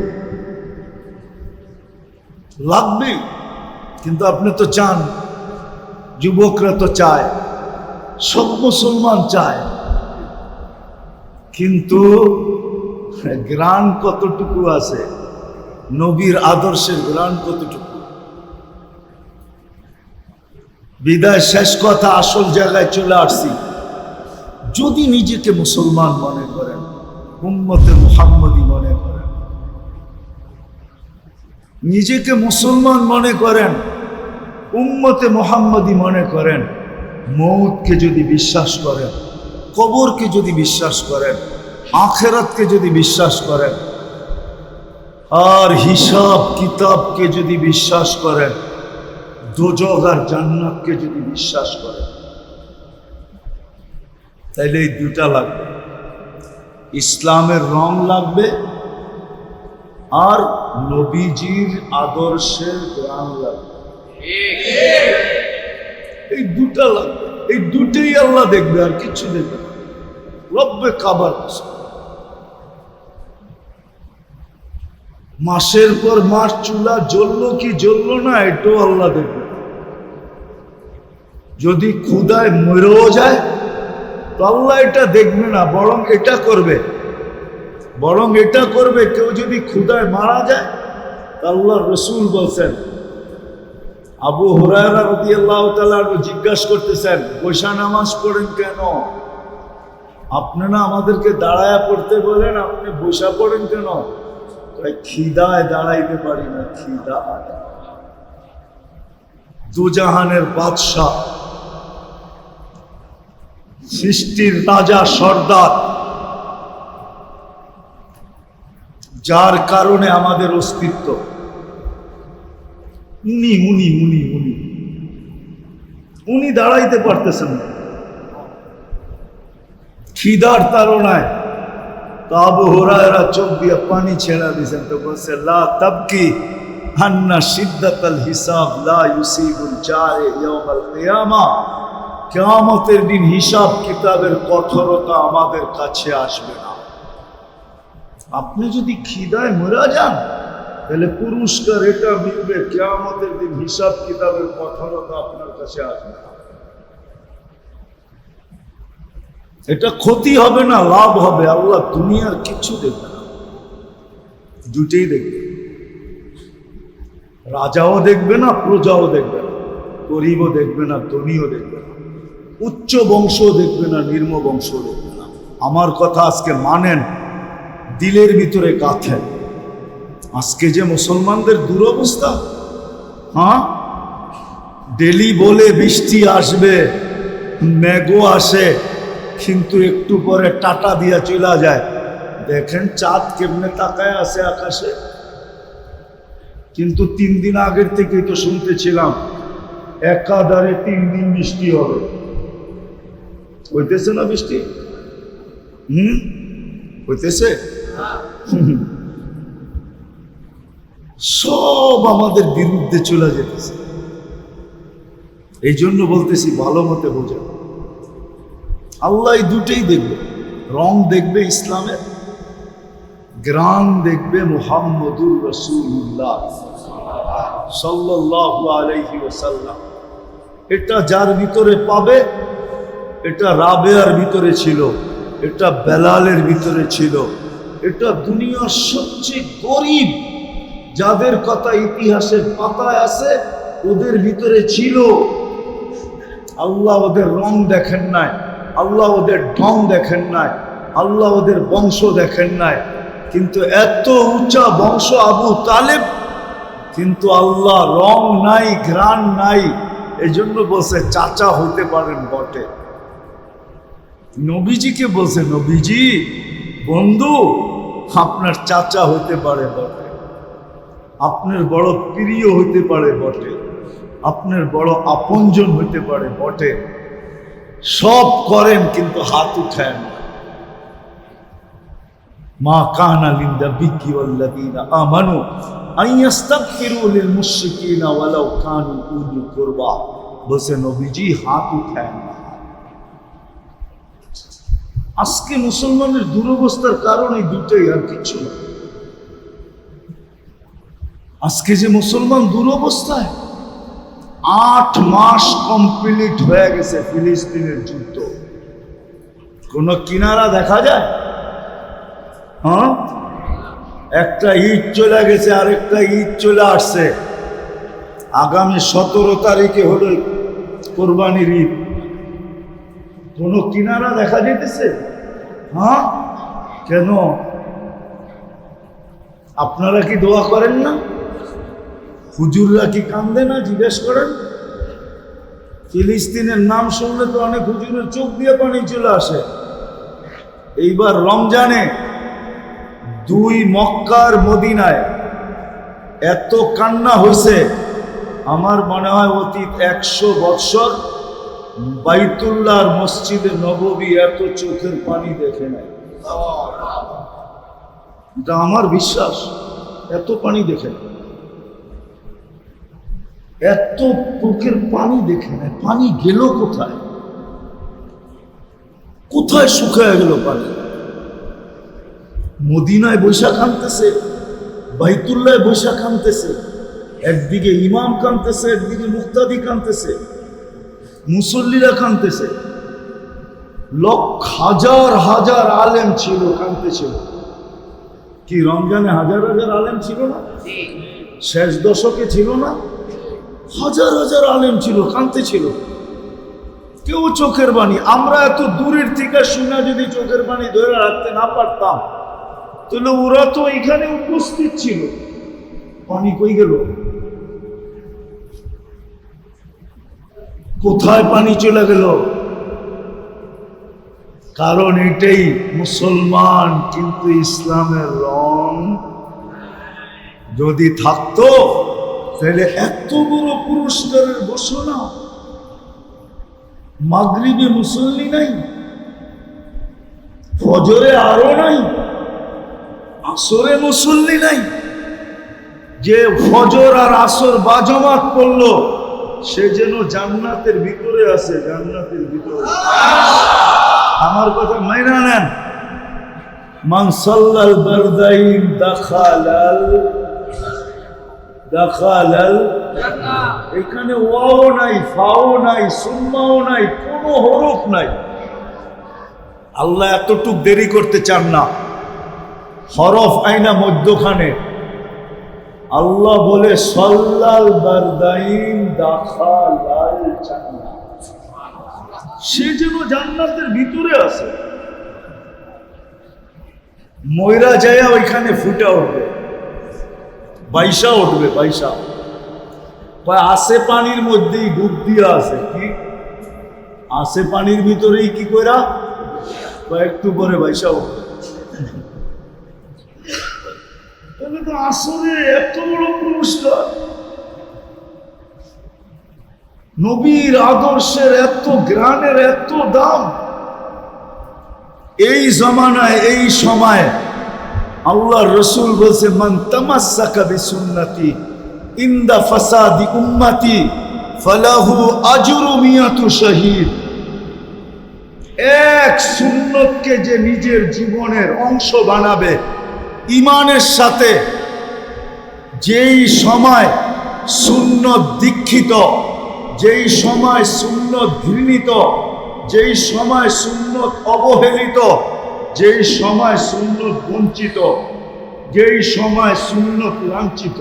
লাগবেই, কিন্তু আপনি তো চান, যুবকরা তো চায়, সব মুসলমান চায়, কিন্তু গ্রান কতটুকু আছে, নবীর আদর্শের গ্রান কতটুকু। বিদায় শেষ কথা, আসল জায়গায় চলে আসছি। যদি নিজেকে মুসলমান মনে করেন, উম্মতে মুহাম্মদী মনে করেন, নিজেকে মুসলমান মনে করেন, উম্মতে মুহাম্মদী মনে করেন, মৌতকে যদি বিশ্বাস করেন, কবরকে যদি বিশ্বাস করেন, আখিরাতকে যদি বিশ্বাস করেন, আর হিসাব কিতাবকে যদি বিশ্বাস করেন, দোজখ আর জান্নাতকে যদি বিশ্বাস করেন, তাইলে এই দুটা লাগবে, ইসলামের রং লাগবে আর নবীজির আদর্শের গ্রাম লাগবে। এই দুটা লাগবে, এই দুটেই আল্লাহ দেখবে, আর কিছু দেখবে না। রব্বে কাবার মাসের পর মাস চুলা জ্বললো কি জ্বললো না, এটাও আল্লাহ দেখবে। যদি ক্ষুধায় মরেও যায় তো আল্লাহ এটা দেখবে না, বরং এটা করবে, কেউ যদি ক্ষুধায় মারা যায়, আল্লাহ রসুল বলছেন, আবু হুরায়রা রাদিয়াল্লাহু তাআলা জিজ্ঞাসা করতেছেন, বৈশা নামাজ পড়েন কেন? আপনি না আমাদেরকে দাঁড়ায়া পড়তে বলেন, আপনি বৈশা পড়েন কেন? খিদায় দাঁড়াইতে পারি না, খিদা। দুজাহানের বাদশাহ, সৃষ্টির রাজা সর্দার, যার কারণে আমাদের অস্তিত্ব, উনি দাঁড়াইতে পারতেছেন না, খিদার তাড়নায়। তো আবু হুরায়রা চোখ দিয়ে পানি ছেড়া দিয়েছেন, তো বলছে, লা তাবকি আন্না শিদ্দাতাল হিসাব লা ইউসিবুল জারি ইয়াউমাল কিয়ামাহ। কিয়ামতের দিন হিসাব কিতাবের কঠোরতা আমাদের কাছে আসবে না। আপনি যদি খিদায় মরে যান তাহলে পুরস্কার এটা মিলবে, কিয়ামতের দিন হিসাব কিতাবের কঠোরতা আপনার কাছে আসবে না। এটা ক্ষতি হবে না, লাভ হবে। আল্লাহ দুনিয়ার কিছু দেখবে না, দুটেই দেখবে। রাজাও দেখবে না, প্রজাও দেখবে না, গরিবও দেখবে না, ধনীও দেখবে না, উচ্চ বংশও দেখবে না, নিম্ন বংশও দেখবে না। আমার কথা আজকে মানেন, দিলের ভিতরে গাঁথেন। আজকে যে মুসলমানদের দুরবস্থা, হ্যাঁ, ডেলি বলে বৃষ্টি আসবে, মেঘও আসে, কিন্তু একটু পরে টাটা দিয়া চলা যায়। দেখেন চাঁদ কেমনে তাকায় আছে আকাশে। কিন্তু 3 দিন আগের থেকেই তো শুনতেছিলাম একাধারে 3 দিন বৃষ্টি হবে। হইতেছে না বৃষ্টি? হইতেছে। সব আমাদের বিরুদ্ধে চলে যেতেছে। এই জন্য বলতেছি, ভালো মতে বোঝা। আল্লাহ এই দুটেই দেখবে। রং দেখবে ইসলামের, গ্রাম দেখবে মুহাম্মদুর রাসূলুল্লাহ সাল্লাল্লাহু আলাইহি ওয়াসাল্লাম। এটা যার ভিতরে পাবে, এটা রাবেয়ার ভিতরে ছিল, এটা বেলালের ভিতরে ছিল, এটা দুনিয়ার সবচেয়ে গরিব যাদের কথা ইতিহাসের পাতায় আছে ওদের ভিতরে ছিল। আল্লাহ ওদের রং দেখেন নাই, আল্লাহ ওদের ঢং দেখেন নাই, আল্লাহ ওদের বংশ দেখেন নাই, কিন্তু এত উঁচা বংশ আবু তালেব, কিন্তু আল্লাহ রং নাই, ঘ্রাণ নাই, এজন্য বলছে চাচা হতে পারেন বটে। নবীজিকে বলছে, নবীজি বন্ধু আপনার চাচা হতে পারে বটে, আপনার বড় প্রিয় হতে পারে বটে, আপনার বড় আপনজন হতে পারে বটে, সব করেন কিন্তু হাত উঠায় না। মা কানা লিন-নাবিয়্যি ওয়াল্লাযীনা আমানু আন ইস্তাগফিরু লিল মুশরিকিনা ওয়ালাউ কানু উলি কুরবা। বলছে নবীজি হাত উঠায় না। আজকে মুসলমানের দুরবস্থার কারণ এই দুটোই, আর কিছু না। আজকে যে মুসলমান দুরবস্থায়, 8 মাস কমপ্লিট হয়ে গেছে ফিলিস্তিনের যুদ্ধ, কোন কিনারা দেখা যায়? হ্যাঁ, একটা ঈদ চলে গেছে, আরেকটা ঈদ চলে আসছে। আগামী 17 তারিখে হলো কোরবানির ঈদ, কোন কিনারা দেখা যেতেছে? হ্যাঁ, কেন? আপনারা কি দোয়া করেন না? হুজুররা কি কান্দে না? জিজ্ঞেস করেন। ফিলিস্তিনের নাম শুনলে তো অনেক হুজুরের চোখ দিয়ে পানি চলে আসে। এইবার রমজানে 2 মক্কার মদিনায় এত কান্না হয়েছে, আমার মনে হয় অতীত 100 বৎসর বাইতুল্লাহর মসজিদে নববী এত চোখের পানি দেখে নাই। এটা আমার বিশ্বাস, এত পানি দেখে নাই, এত চোখের পানি দেখে নাই। পানি গেল কোথায়? কোথায় শুকায় গেল পানি? মদিনায় বৈশাখ আনতেছে, বাইতুল্লায় বৈশাখ আনতেছে, একদিকে ইমাম কানতেছে, একদিকে মুক্তাদি কানতেছে, মুসল্লিরা কানতেছে, হাজার হাজার আলেম ছিল, কানতেছিল। কি রমজানে হাজার হাজার আলেম ছিল না? শেষ দশকে ছিল না? হাজার হাজার আলেম ছিল, কানতেছিল। কেউ চোখের বাণী, আমরা এত দূরের থেকে শুনে যদি চোখের বাণী ধরে রাখতে না পারতাম তাহলে ওরা তো এখানে উপস্থিত ছিল, পানি কই গেল? কোথায় পানি চলে গেল? কারণ এটাই, মুসলমান কিন্তু ইসলামের রং যদি থাকতো তাহলে এত বড় পুরস্কারের ঘোষণা। মাগরিবে মুসল্লি নাই, ফজরে আরো নাই, আসরে মুসল্লি নাই। যে ফজর আর আসর বাজামাত করলো সে যেন জান্নাতের ভিতরে আছে, জান্নাতের ভিতরে। আমার কথা মাইনা নেন। মান সাল্লাল বারদাইন দাখালাল জান্নাহ। এখানে ওয়াও নাই, ফাও নাই, সুম্মাও নাই, কোনো হরফ নাই। আল্লাহ এতটুক দেরি করতে চান না, হরফ আইনা মধ্যখানে। আল্লাহ বলে সাল্লাল বারদাইন দাখালাল জান্নাহ, সে যেন জান্নাতের ভিতরে আছে। ময়রা যায় ওইখানে ফুটা উঠবে, বাইশা উঠবে, বাইশা আসে পানির মধ্যেই ডুব দিয়া আছে। কি আসে পানির ভিতরেই কি কইরা একটু পরে বাইশা উঠবে। তাহলে তো আসলে এত বড় পুরস্কার, নবীর আদর্শের এত জ্ঞানের এত দাম। এই জমানায়, এই সময় আল্লাহ রসুল বলছে, মান তামাসসাকা বিসুন্নতি ইনদা ফাসাদি উম্মতি ফালাহু আজরু মিয়াতু শাহীদ। এক সুন্নতকে যে নিজের জীবনের অংশ বানাবে ঈমানের সাথে, যেই সময় সুন্নত দীক্ষিত, যেই সময় সুন্নত ঘৃণিত, যেই সময় সুন্নত অবহেলিত, যেই সময় সুন্নত বঞ্চিত, যেই সময় সুন্নত লাঞ্ছিত।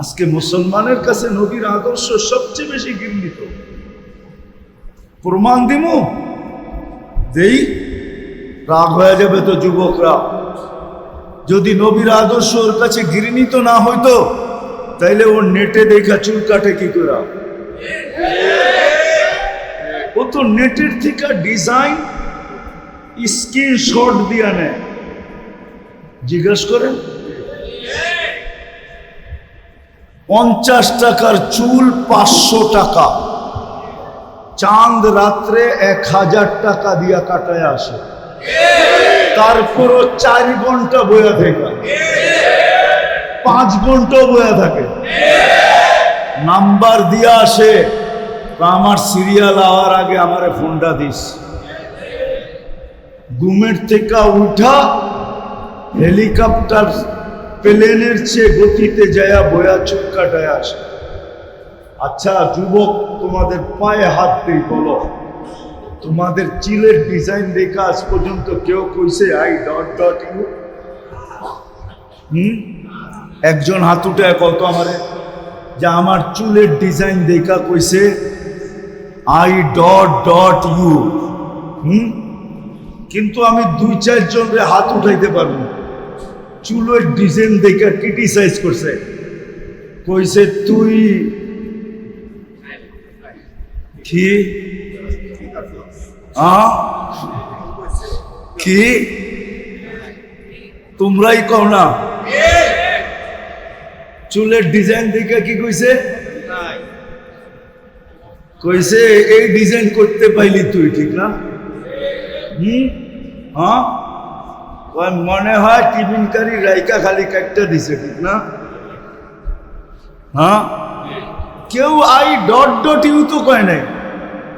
আজকে মুসলমানের কাছে নবীর আদর্শ সবচেয়ে বেশি ঘৃণিত। প্রমাণ দিমু দেই, রাগ হয়ে যাবে তো যুবকরা। যদি নবীর আদর্শ ওর কাছে ঘৃণিত না হইতো তাইলে ওর নেটে দেখা চুল কাটে কি করে? ও তো নেটের থেকে ডিজাইন স্ক্রিনশট দিয়া নেয়। জিজ্ঞেস করেন, 50 টাকার চুল 500 টাকা, চাঁদ রাত্রে 1000 টাকা দিয়া কাটায় আসে, তারপরও 4 ঘন্টা বয়া থাকে, 5 ঘন্টা বয়া থাকে, নাম্বার দিয়া আসে, আমার সিরিয়াল আওয়ার আগে আমারে ফোনটা দিস। ঘুমের থেকে উঠা হেলিকপ্টার প্লেনের চেয়ে গতিতে যায়া বয়া চুল কাটায় আসে। আচ্ছা যুবক, তোমাদের পায়ে হাত দিই, বলো তোমাদের চুলের ডিজাইন দেখা আজ পর্যন্ত কেউ কইছে I.U? একজন হাত উঠায় কত আমারে যে আমার চুলের ডিজাইন দেখা কইছে I.U? কিন্তু আমি 2-4 জনের হাত উঠাইতে পারবো। চুলের ডিজাইন দেখা ক্রিটিসাইজ করছে, কইছে তুই কি কি তোমরাই কও না? চুলের ডিজাইন দেখে কি কইছে? কইছে এই ডিজাইন করতে পাইলি তুই, ঠিক না? হ্যাঁ, মনে হয় টিফিনকারী রাইকা খালি কাটটা দিছে, ঠিক না? হ্যাঁ, কেউ I.U তো কয় নাই,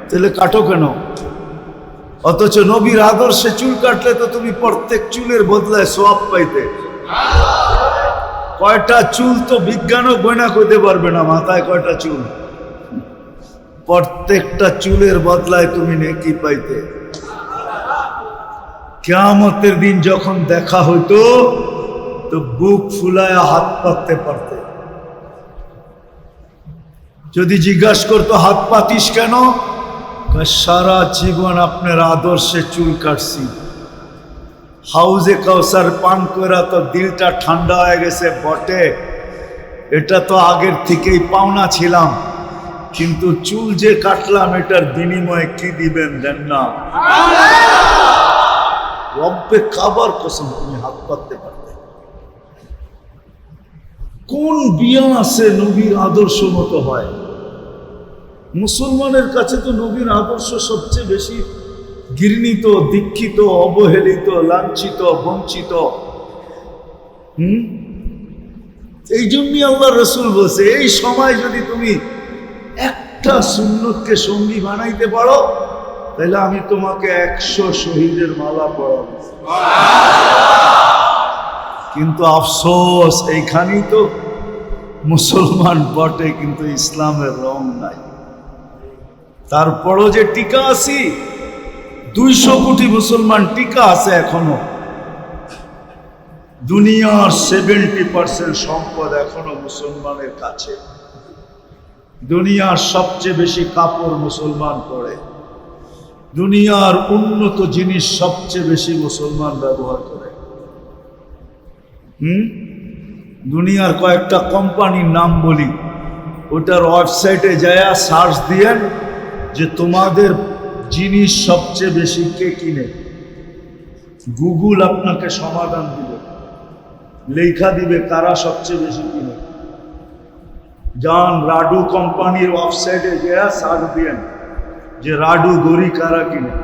তাহলে কাটো কেন? অথচ নবীর আদর্শে চুল কাটলে তো তুমি প্রত্যেক চুলের বদলায় সওয়াব পাইতে। কয়টা চুল তো বিজ্ঞানও গয়না করতে পারবে না, মাথায় কয়টা চুল, প্রত্যেকটা চুলের বদলায় তুমি নেকি পাইতে। কিয়ামতের দিন যখন দেখা হইতো তো বুক ফুলায়া হাত পাততে পারতে। যদি জিজ্ঞাসা করতো হাত পাতিস কেন, সারা জীবন আপনার আদর্শে চুল কাটছি, হাউজে কাউসার পান করা তো দিলটা ঠান্ডা হয়ে গেছে বটে, এটা তো আগের থেকেই পাওনা ছিলাম, কিন্তু চুল যে কাটলাম এটার বিনিময়ে কি দিবেন দেন না? রব্বে কাবার কসম তুমি হাত পাততে পারতে। কোন বিয়া আছে নবীর আদর্শ মতো হয়? মুসলমানের কাছে তো নবীর আদর্শ সবচেয়ে বেশি ঘৃণিত, দীক্ষিত, অবহেলিত, লাঞ্ছিত, বঞ্চিত। এই জন্যই আল্লাহ রসুল বলছে এই সময় যদি তুমি একটা সুন্নতকে সঙ্গী বানাইতে পারো তাহলে আমি তোমাকে 100 শহীদের মালা পরাবো। কিন্তু আফসোস, এইখানেই তো মুসলমান বটে কিন্তু ইসলামের রং নাই। তারপরও যে টিকা আছি, 200 কোটি মুসলমান টিকা আছে এখনো। দুনিয়ার 70% সম্পদ এখনো মুসলমানের কাছে। দুনিয়ার সবচেয়ে বেশি কাপড় মুসলমান পরে, দুনিয়ার উন্নত জিনিস সবচেয়ে বেশি মুসলমান ব্যবহার করে। দুনিয়ার কয়েকটা কোম্পানির নাম বলি, ওটার ওয়েবসাইটে যায় সার্চ দিয়েন যে তোমাদের জিনিস সবচেয়ে বেশি কে কিনে, গুগল আপনাকে সমাধান দিবে, লেখা দিবে কারা সবচেয়ে বেশি কিনে। যান রাডু কোম্পানির ওয়েবসাইটে যায় সার্চ দিয়েন যে রাডু গড়ি কারা কিনে,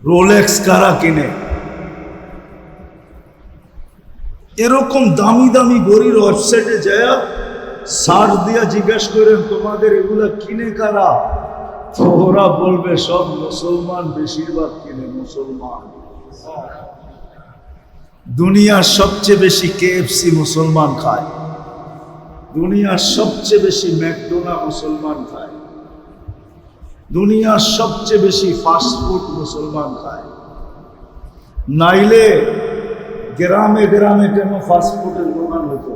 রোলেক্স কারা কিনে। এরকম দামি দামি গড়ির ওয়েবসাইটে যায় সার্চ দিয়া জিজ্ঞাসা করেন তোমাদের এগুলা কিনে কারা, তো ওরা বলবে সব মুসলমান, বেশিরভাগ কিনে মুসলমান। দুনিয়ার সবচেয়ে বেশি কেএফসি মুসলমান খায়, দুনিয়ার সবচেয়ে বেশি ম্যাকডোনাল্ড মুসলমান খায়, দুনিয়ার সবচেয়ে বেশি ফাস্টফুড মুসলমান খায়। নাইলে গ্রামে গ্রামে কেন ফাস্টফুডের দোকান হতো?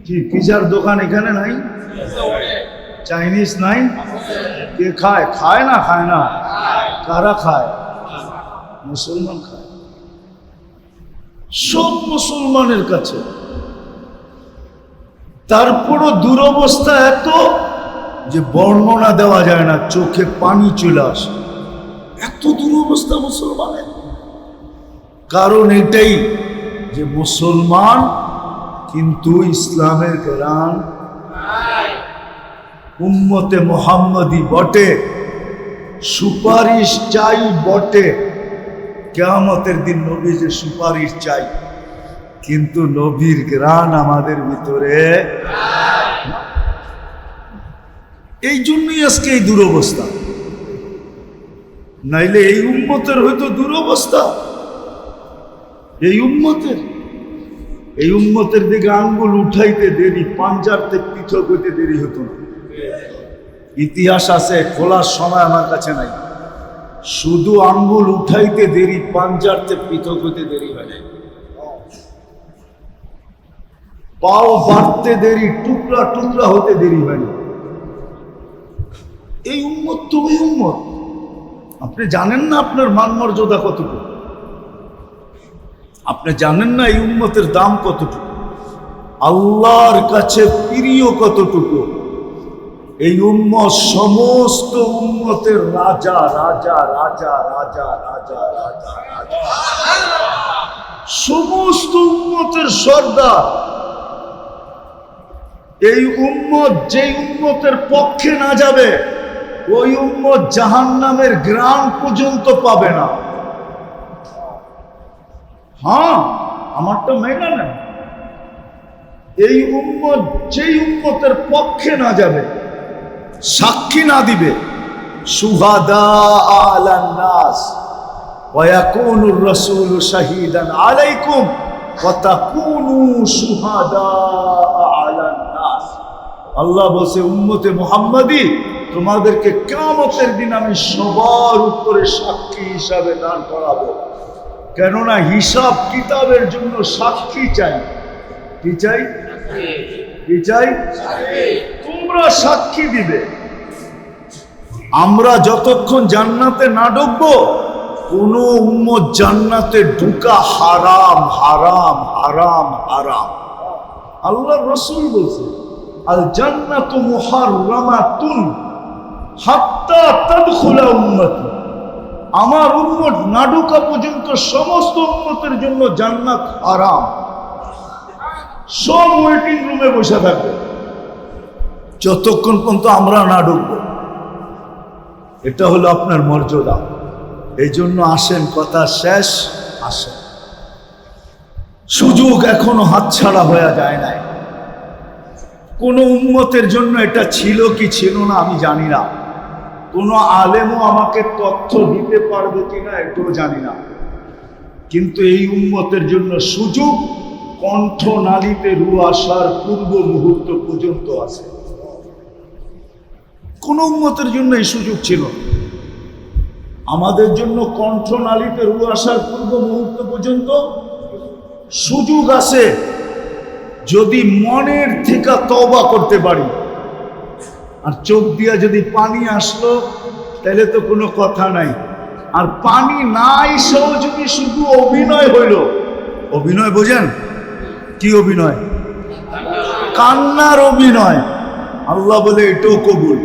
কি পিজার দোকান এখানে নাই? চাইনিজ নাই? কে খায়? খায় না? খায় না? কারা খায়? মুসলমান খায়। সব মুসলমানের কাছে। তারপরও দুরবস্থা এত যে বর্ণনা দেওয়া যায় না, চোখে পানি চলে আসে, এত দুরবস্থা মুসলমানের। কারণ এটাই যে মুসলমান কিন্তু ইসলামের গ্রাম, উম্মতে মুহাম্মদী বটে, সুপারিশ চাই বটে, কিয়ামতের দিন নবী যে সুপারিশ চাই, কিন্তু নবীর গ্রান আমাদের ভিতরে। এই জন্যই আজকে এই দুরবস্থা, নাইলে এই উম্মতের হয়তো দুরবস্থা। এই উম্মতের দিকে আঙ্গুল উঠাইতে দেরি, পাঞ্জারতে পৃথক হইতে দেরি হতো না। ইতিহাস আছে, খোলার সময় আমার কাছে নাই। শুধু আঙ্গুল উঠাইতে দেরি, পাঞ্জারতে পৃথক হইতে দেরি হয় নাই। পাও বাড়তে দেরি, টুকরা টুকরা হতে দেরি হয় না। এই উম্মত তো ওই উম্মত। আপনি জানেন না আপনার মান মর্যাদা কতটুকু? আপনি জানেন না এই উম্মতের দাম কতটুকু, আল্লাহর কাছে প্রিয় কতটুকু? এই উম্মত সমস্ত উম্মতের রাজা রাজা রাজা রাজা রাজা রাজা রাজা, সমস্ত উম্মতের সর্দার। এই উম্মত যেই উম্মতের পক্ষে না যাবে, ওই উম্মত জাহান্নামের গ্রাম পর্যন্ত পাবে না। হ্যাঁ, আমারটা মেনে নেন। এই উম্মত যেই উম্মতের পক্ষে না যাবে, সাক্ষী না দিবে, শুহাদা আলান নাস ওয়া ইয়াকুনুর রাসূলু শাহীদান আলাইকুম ওয়া তাকুনু শুহাদা আলান নাস। আল্লাহ বলছে, উম্মতে মুহাম্মাদি, তোমাদেরকে কিয়ামতের দিন আমি সবার উপরে সাক্ষী হিসাবে দান করাবো। কেননা হিসাব কিতাবের জন্য সাক্ষী চাই। কি চাই? কি চাই? তোমরা সাক্ষী দিবে। আমরা যতক্ষণ জান্নাতে না ঢুকবো, কোন উম্মত জান্নাতে ঢুকা হারাম হারাম হারাম হারাম। আল্লাহর রাসূল বলছে, আল জান্নাতু মুহাররামাতুন হাত্তা তাদখুলা উম্মতি। আমার উম্মত না ঢোকা পর্যন্ত সমস্ত উম্মতের জন্য জান্নাত হারাম। সব ওয়েটিং রুমে বসে থাকবে যতক্ষণ পর্যন্ত আমরা না ঢুকবো। এটা হলো আপনার মর্যাদা। এই জন্য আসেন, কথা শেষ, আসেন। সুযোগ এখনো হাতছাড়া হয়ে যায় নাই। কোন উম্মতের জন্য এটা ছিল কি ছিল না আমি জানি না, কোন আলেমও আমাকে তথ্য দিতে পারবে কিনা এটাও জানি না, কিন্তু এই উম্মতের জন্য সুযোগ কণ্ঠনালীতে রু আসার পূর্ব মুহূর্ত পর্যন্ত আছে। কোন উম্মতের জন্য এই সুযোগ ছিল? আমাদের জন্য কণ্ঠনালীতে রু আসার পূর্ব মুহূর্ত পর্যন্ত সুযোগ আছে, যদি মনের থেকে তওবা করতে পারি। আর চোখ দিয়া যদি পানি আসলো তাহলে তো কোনো কথা নাই। আর পানি নাই সেও যদি শুধু অভিনয় হইল, অভিনয় বোঝেন? কি অভিনয়? কান্নার অভিনয়। আল্লাহ বলে এটাও কবুল,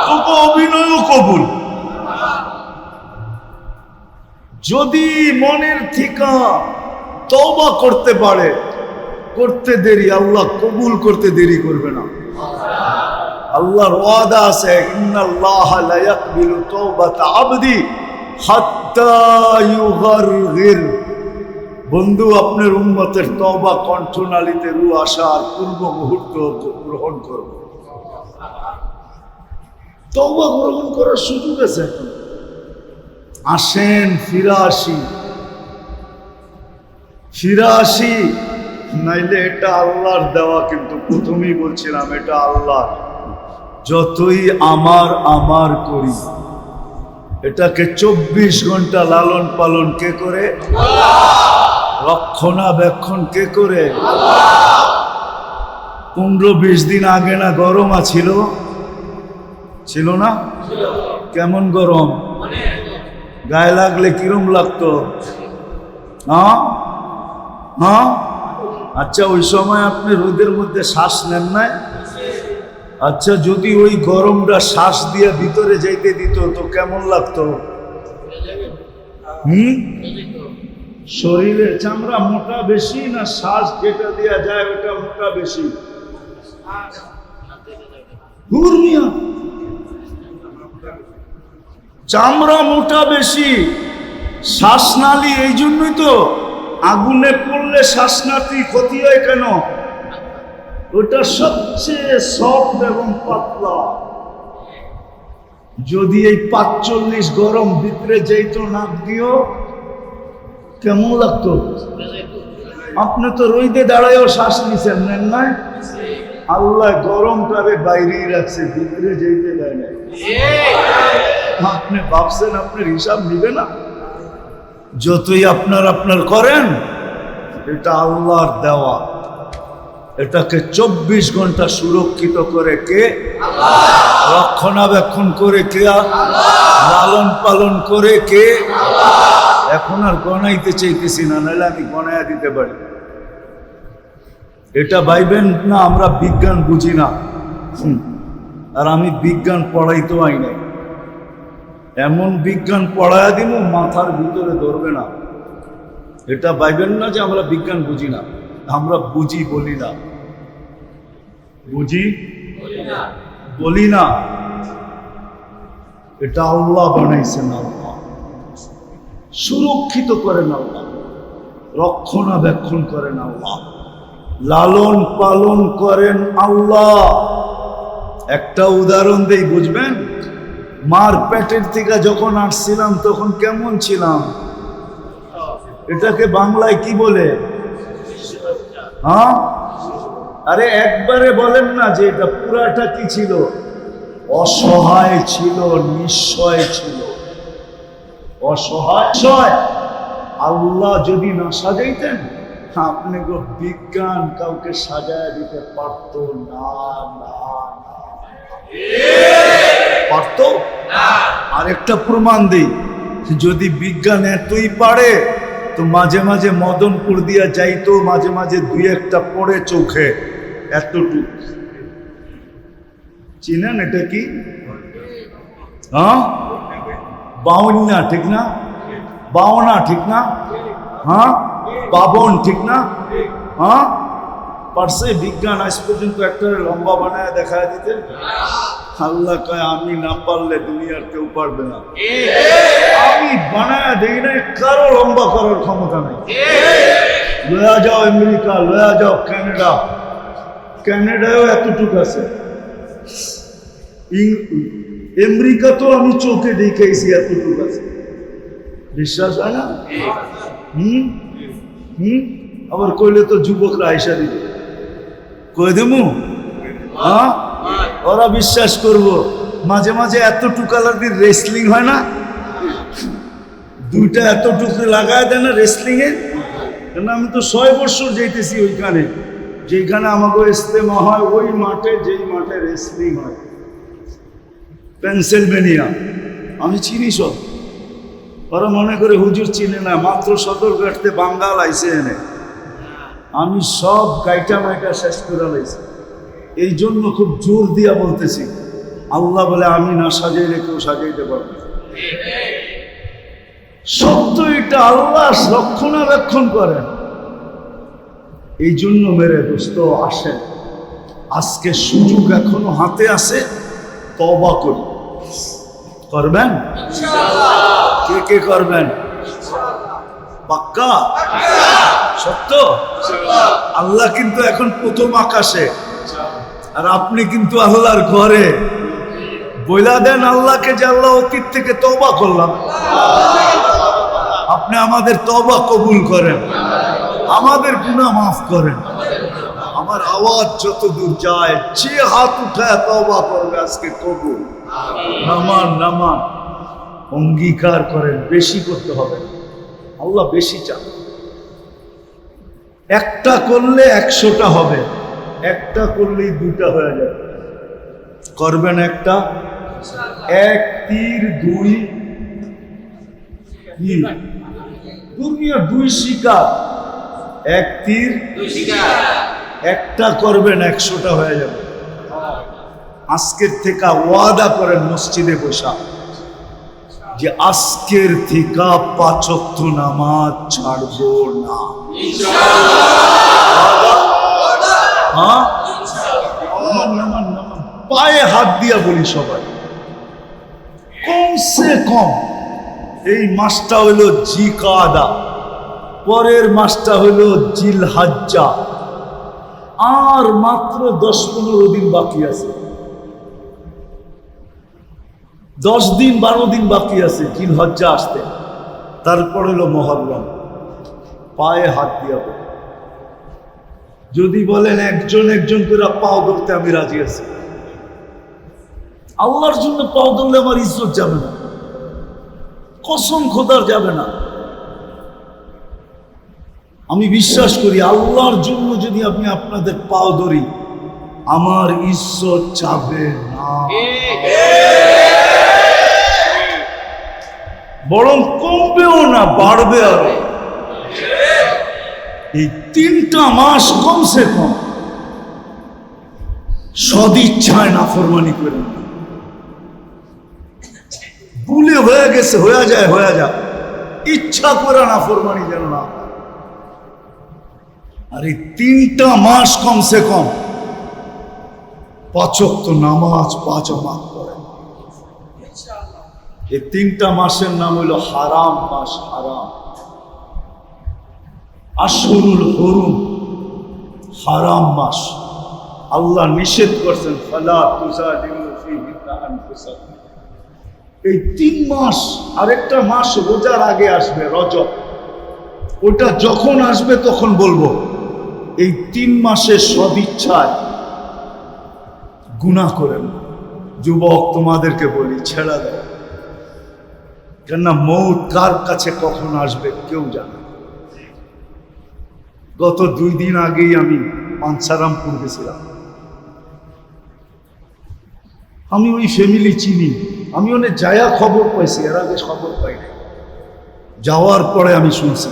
তবু অভিনয়ও কবুল। যদি মনের থেকে তওবা করতে পারে, করতে দেরি, আল্লাহ কবুল করতে দেরি করবে না। আল্লাহর ওয়াদা আছে, ইন্নাল্লাহা লা ইয়াকবিলু তাওবাতা আবদি হাত্তা ইউগারগির। বন্ধু, আপনার উম্মতের তওবা কণ্ঠনালীতে রু আসার পূর্ব মুহূর্ত গ্রহণ করবে। তওবা গ্রহণ করার সুযোগ আছে। আসেন ফিরে আসি, নাইলে এটা আল্লাহর দেওয়া। কিন্তু প্রথমেই বলছিলাম এটা আল্লাহ। যতই আমার করি, এটাকে 24 ঘন্টা লালন পালন কে করে? রক্ষণাবেক্ষণ কে করে? 15-20 দিন আগে না গরম ছিল না? কেমন গরম? গায়ে লাগলে কিরম লাগতো? হ্যাঁ। আচ্ছা, ওই সময় আপনি রোদের মধ্যে শ্বাস নেন না? আচ্ছা, যদি ওই গরমটা শ্বাস দিয়ে ভিতরে যাইতে দিত তো কেমন লাগতো? শরীরের চামড়া মোটা বেশি না শ্বাস যেটা দেওয়া যায় ওটা মোটা বেশি? চামড়া মোটা বেশি, শ্বাসনালী। এই জন্যই তো আগুনে পড়লে শ্বাসনালী ক্ষতি হয় কেন? ওটা সবচেয়ে সফট এবং পাতলা। যদি এই 45 গরম ভিতরে যেত নাক দিও, কেমন লাগতো? আপনি তো রইদে দাঁড়ায়ও শ্বাস নিছেন, নেন নাই? আল্লাহ গরমটারে বাইরেই রাখছে, ভিতরে যেতে দেয় না। আপনি ভাবছেন আপনার হিসাব নিবে না? যতই আপনার করেন, এটা আল্লাহর দেওয়া। এটাকে 24 ঘন্টা সুরক্ষিত করে কে? রক্ষণাবেক্ষণ করে কে? লালন পালন করে কে? এখন আর গণাইতে চাইতেছি না, নাহলে আমি গণাইয়া দিতে পারি। এটা ভাইবেন না আমরা বিজ্ঞান বুঝি না। আর আমি বিজ্ঞান পড়াইতে আই নাই। এমন বিজ্ঞান পড়াইয়া দিব মাথার ভিতরে ধরবে না। এটা ভাইবেন না যে আমরা বিজ্ঞান বুঝি না। আমরা বুঝি বলি না, বলি না। এটা আল্লাহ বানাইছেন, আল্লাহ সুরক্ষিত করেন, আল্লাহ রক্ষণাবেক্ষণ করেন, আল্লাহ লালন পালন করেন আল্লাহ। একটা উদাহরণ দেই, বুঝবেন। মার পেটের থেকে যখন আসছিলাম তখন কেমন ছিলাম? এটাকে বাংলায় কি বলে? হ্যাঁ, আরে একবারে বলেন না যে এটা পুরাটা কি ছিল? অসহায় ছিল, নিঃস্বয় ছিল, অসহায়। আল্লাহ যদি না সাজাইতেন, আপনি গো বিজ্ঞান কাউকে সাজায় দিতে পারত না। পারত? আরেকটা প্রমাণ দিই, যদি বিজ্ঞান এতই পারে তো মাঝে মাঝে মদনপুর দিয়া যাইতো, মাঝে মাঝে 2-1টা পড়ে চোখে এতটুকু। চিনেন এটা কি? হ্যাঁ, বাউন্না ঠিক না? বাউনা ঠিক না? হ্যাঁ, বাবন ঠিক না? হ্যাঁ, পারছে বিজ্ঞান আজ পর্যন্ত একটা লম্বা বানায় দেখা দিতে? আল্লাহ কয় আমি না পারলে দুনিয়ার কেউ পারবে না। আমি বানায় দেই না, কারো লম্বা করার ক্ষমতা নেই। লয়া যাও আমেরিকা, লয়া যাও কানাডা, কানাডায়ও এতটুকু আছে। আমেরিকা তো আমি চোখে দেখাইছি এতটুকু আছে, বিশ্বাস হয় না? আবার কইলে তো যুবকরা আইসা দিবে, কই দেবো? হ্যাঁ, ওরা বিশ্বাস করব। মাঝে মাঝে এতটুকু আলাদির রেসলিং হয় না, 2টা এতটুকু লাগায় দেয় না রেসলিং এ। কেন আমি তো 6 বছর যাইতেছি ওইখানে, যেখানে আমাকে ইস্তেমা হয়, ওই মাঠে, যেই মাঠে রেসলিং হয়, পেনসিলভেনিয়া। আমি চিনি সব। ওরা মনে করে হুজুর চিনে না, মাত্র সদরঘাটতে বাঙ্গাল আইসে এনে। আমি সব গাইটা মাইটা শেষ করে লাইছি। এই জন্য খুব জোর দিয়া বলতেছি, আল্লাহ বলে আমি না সাজাইলে কেউ সাজাইতে পারবে। সত্য এটা, আল্লাহ রক্ষণাবেক্ষণ করেন। এই জন্য মেরে দোস্ত আসেন, আজকে সুযোগ এখনো হাতে আছে, তওবা করি। করবেন? কে কে করবেন? পাক্কা? সত্য? আল্লাহ কিন্তু এখন প্রথম আকাশে, আর আপনি কিন্তু আল্লাহর ঘরে বইলা দেন আল্লাহকে যে আল্লাহ অতীত থেকে তওবা করলাম, আপনি আমাদের তওবা কবুল করেন, আমাদের গুনাহ মাফ করেন। আমার আওয়াজ যত দূর যায়, যে হাত উঠায় তওবা করবে আজকে কবুল। নামান অঙ্গীকার করেন, বেশি করতে হবে না, আল্লাহ বেশি চান। একটা করলে 100টা হবে, একটা করলেই 2টা হয়ে যাবে। করবেন একটা, 1 তীর 2 দুনিয়া 2 শিকার, 1 তীর 2 শিকার। একটা করবেন 100টা হয়ে যাবে। আজকের থেকে ওয়াদা করেন মসজিদে বসা যে আজকের থেকে 5 ওয়াক্ত নামাজ ছাড়বো না, হ্যাঁ? নামান পায়ে হাত দিয়া বলি সবাই, কমসে কম এই মাসটা হইল জিকাদা, পরের মাসটা হইল জিলহজ্জা, আর মাত্র 10-15 দিন বাকি আছে, 10 দিন 12 দিন বাকি আছে জিলহজ্জা আসতে, তারপর হলো মুহররম। পায়ে হাত দিয়া বলি, যদি বলেন একজন একজন করে পাও ধরতে আমি রাজি আছি। আল্লাহর জন্য পাও ধরলে আমার ইজ্জত যাবে না, কসম খোদার যাবে না। আমি বিশ্বাস করি আল্লাহর জন্য যদি আমি আপনাদের পাও ধরি, আমার ইজ্জত যাবে না, বরং কমবেও না, বাড়বে আরো। এই 3টা মাস কমসে কম সদিচ্ছায় নাফরমানি করেন। ভুলে হয়ে গেছে, হয়ে যায়, ইচ্ছা করে নাফরমানি যেন না। আর এই 3টা মাস কমসে কম 5 ওয়াক্ত নামাজ 5 জামাত পড়েন। এই 3টা মাসের নাম হইল হারাম মাস, হারাম। আশহুরুল হুরুম, হারাম মাস। আল্লাহ নিষেধ করছেন ফালা তুজালিমু ফীহিন্না আনফুসাকুম। এই 3 মাস, আরেকটা মাস রোজার আগে আসবে, রজব। ওটা যখন আসবে তখন বলবো। এই 3 মাসে সদিচ্ছায় গুনাহ করেন। যুবক তোমাদেরকে বলি, ছেড়া দাও, কেননা মৌত কার কাছে কখন আসবে কেউ জানে। গত 2 দিন আগেই আমি পাঞ্চারামপুর গেছিলাম। আমি ওই ফ্যামিলি চিনি, আমি ওনে যায়া খবর পাইছি, এর আগে খবর পাই নাই। যাওয়ার পরে আমি শুনছি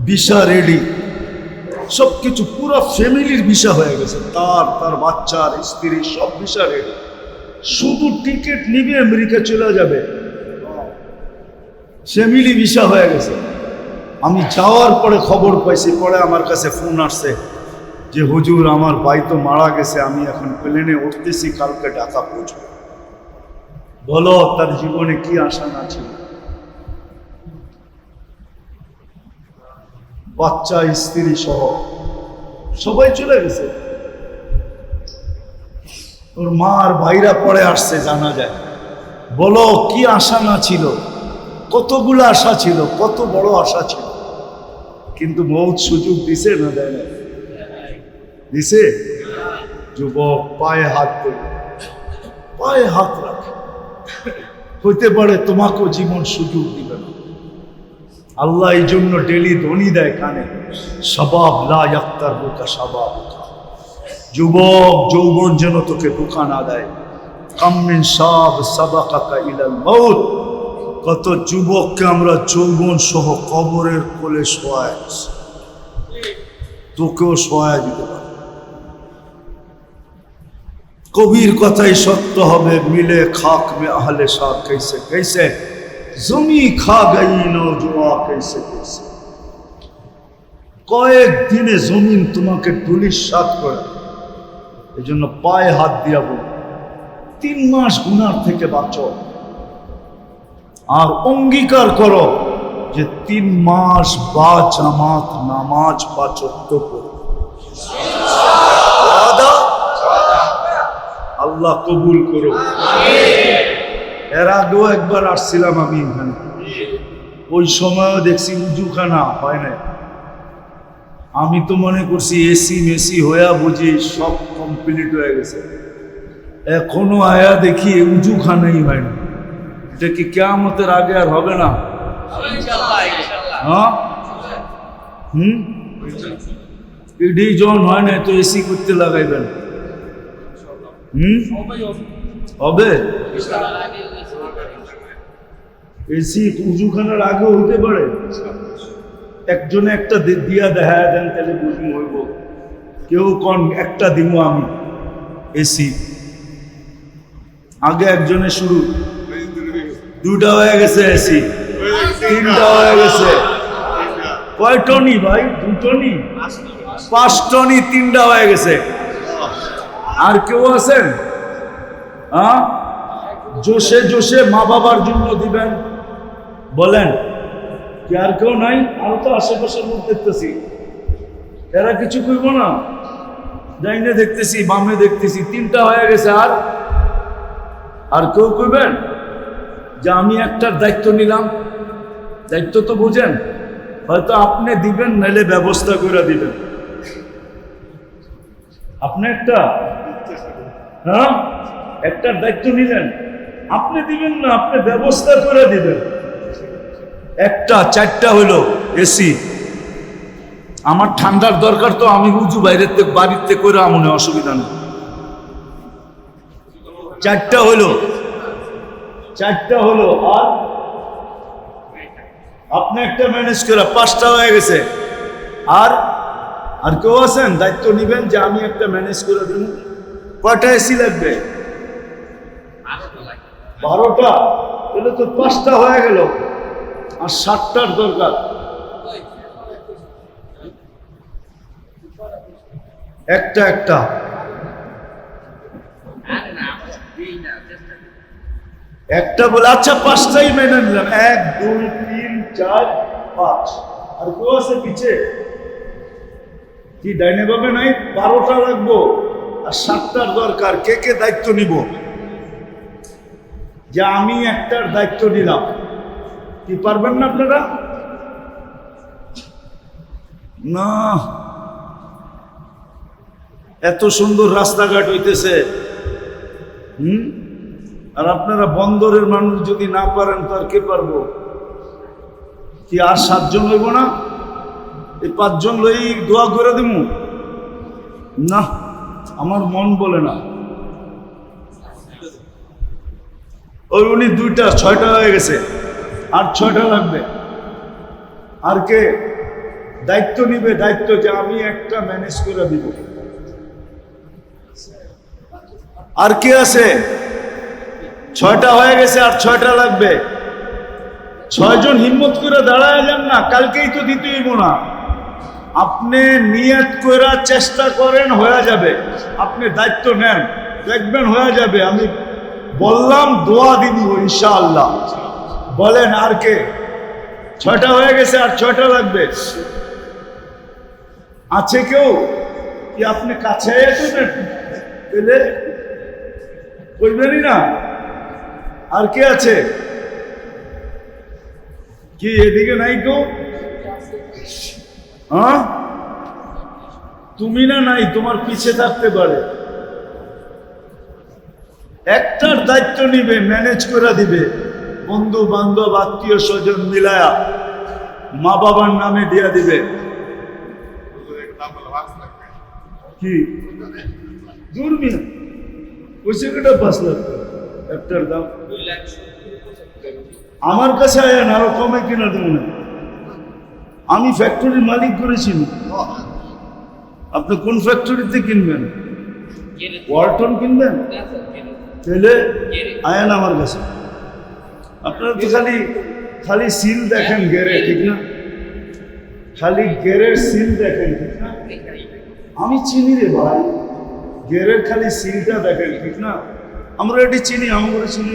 ভিসা রেডি, সবকিছু পুরো ফ্যামিলির ভিসা হয়ে গেছে, তার বাচ্চার স্ত্রী সব ভিসা রেডি, শুধু টিকিট নিবে আমেরিকা চলে যাবে, ফ্যামিলি ভিসা হয়ে গেছে। আমি যাওয়ার পরে খবর পাইছি, পরে আমার কাছে ফোন আসছে যে হুজুর আমার ভাই তো মারা গেছে, আমি এখন প্লেনে উঠতেছি, কালকে ঢাকা পৌঁছবো। বলো তার জীবনে কি আশা না ছিল, বাচ্চা স্ত্রী সহ সবাই চলে গেছে। ওর মা আর ভাইরা পরে আসছে, জানা যায়। বলো কি আশা না ছিল, কতগুলো আশা ছিল, কত বড় আশা ছিল, কিন্তু মৌত সুযোগ দিছে না দেয় না? দিছে। যুবক পায়ে হাত দেবে, পায়ে হাত রাখে, হইতে পারে তোমাকেও জীবন সুযোগ দিবে না। আল্লাহ এই জন্য ডেলি ধ্বনি দেয় কানে, শাবাব লা ইয়াক্তার বুকা শাবাব। যুবক যৌবন যেন তোকে ধোঁকা না দেয়। কাম মিন শাব সাবাকাকা ইলাল মাউত। কত যুবককে আমরা যৌবন সহ কবরের কোলে শোয়ায়, তোকেও শোয়ায় দিতে পারে। কবির কথাই সত্য হবে, মিলে খাক মে আহলে শাহ कैसे कैसे জমি খা গই নওজোয়া कैसे कैसे। কয়েক দিনে জমিন তোমাকে ধূলিসাৎ করে। এই জন্য পায়ে হাত দিয়া বল, 3 মাস গুনার থেকে বাঁচো, আর অঙ্গীকার করো যে 3 মাস বা জামাত নামাজ 5 ওয়াক্ত পড়ো। আল্লাহ আল্লাহ কবুল করো। এর আগেও একবার আসছিলাম আমি এখানে, ওই সময়ও দেখছি উজুখানা হয় না। আমি তো মনে করছি এসি মেসি হইয়া বুঝি সব কমপ্লিট হয়ে গেছে, এখনো আয়া দেখি উজুখানাই হয় না। এটা কি কিয়ামতের আগে আর হবে না? হ্যাঁ, এডি জন হয় না তো এসি করতে লাগাইবেন। হবে এসি উজুখানার আগে হইতে পারে। একজনে একটা দিয়া দেখা দেন তাহলে বুঝবো হইব। কেউ কোন একটা দিব আমি এসি আগে একজনে শুরু, দুটা হয়ে গেছে এসি, তিনটা হয়ে গেছে। কয় টনি ভাই? 2 টনি, 5 টনি, 3টা হয়ে গেছে। আর কেউ আছেন? হ্যাঁ, জোশে জোশে মা বাবার জন্য দিবেন বলেন। কি আর কেউ নাই? আরো তো আশেপাশের লোক দেখতেছি, এরা কিছু কইব না? ডাইনে দেখতেছি, বামে দেখতেছি, 3টা হয়ে গেছে। আর কেউ কইবেন যে আমি একটার দায়িত্ব নিলাম? দায়িত্ব তো বুঝেন, হয়তো আপনি দিবেন, নাইলে ব্যবস্থা করে দিবেন। আপনি একটার দায়িত্ব নিলেন, আপনি দিবেন না, আপনি ব্যবস্থা করে দিবেন। 4টা হইল এসি। আমার ঠান্ডার দরকার, তো আমি উজু বাইরের থেকে বাড়ির থেকে করে আমনে, অসুবিধা নেই। 4টা হইল। আর আপনি একটা ম্যানেজ করে 5টা হয়ে গেছে। আর কেউ আছেন দায়িত্ব নিবেন যে আমি একটা ম্যানেজ করে দেব? কয়টা এসি লাগবে? 12টা। তাহলে তো 5টা হয়ে গেল, আর 7টার দরকার। একটা বলে আচ্ছা 5টাই মেনে নিলাম। 1 2 3 4 5। আর কেউ আছে পিছে? কি ডাইনে বামে নাই? 12টা লাগবো আর 7টার দরকার। কে কে দায়িত্ব নিব? যে আমি একটার দায়িত্ব নিলাম। কি পারবেন না আপনারা? না, এত সুন্দর রাস্তাঘাট হইতেছে, আর আপনারা বন্দরের মানুষ যদি না পারেন তো আর কে পারবো? কি আর 7 জন হইব না? এই 5 জন লই দোয়া করে দিব? না, আমার মন বলে না। ওই উনি 2টা, 6টা হয়ে গেছে, আর 6টা লাগবে। আর কে দায়িত্ব নিবে? দায়িত্ব যে আমি একটা ম্যানেজ করে দিব। আর কে আছে? 6টা হয়ে গেছে, আর 6টা লাগবে। 6 জন হিম্মত করে দাঁড়ায় যান না, কালকেই তো দিতেইব না। আপনি নিয়ত করে চেষ্টা করেন, হয়ে যাবে। আপনি দায়িত্ব নেন, দেখবেন হয়ে যাবে। আমি বললাম দোয়া দিব ইনশাআল্লাহ। বলেন আর কে? 6টা হয়ে গেছে, আর 6টা লাগবে। আছে কেউ? কি আপনি কাছে এলে বলবেনই না? আর কে আছে? কি এদিকে নাই কেউ? হ্যাঁ, তুমি না নাই, তোমার পিছে থাকতে পারে। একটার দায়িত্ব নিবে, ম্যানেজ করে দিবে। বন্ধু বান্ধব আত্মীয় স্বজন মিলায়া মা বাবার নামে দিয়া দিবে। কি দূরবীন ওইসে কেটা 5 লাখ? একটার দাম আমার কাছে আয়া না, আরো কমে কিনা দেব না। আমি ফ্যাক্টরির মালিক করেছি। আপনি কোন ফ্যাক্টরিতে কিনবেন? ওয়ালটন কিনবেন? তাহলে আয়া না আমার কাছে। আপনারা তো খালি সিল দেখেন গেরে, ঠিক না? খালি গেরের সিল দেখেন, ঠিক না? আমি চিনি রে ভাই, গেরের খালি সিলটা দেখেন, ঠিক না? আমরা এটি চিনি, আমরা চিনি,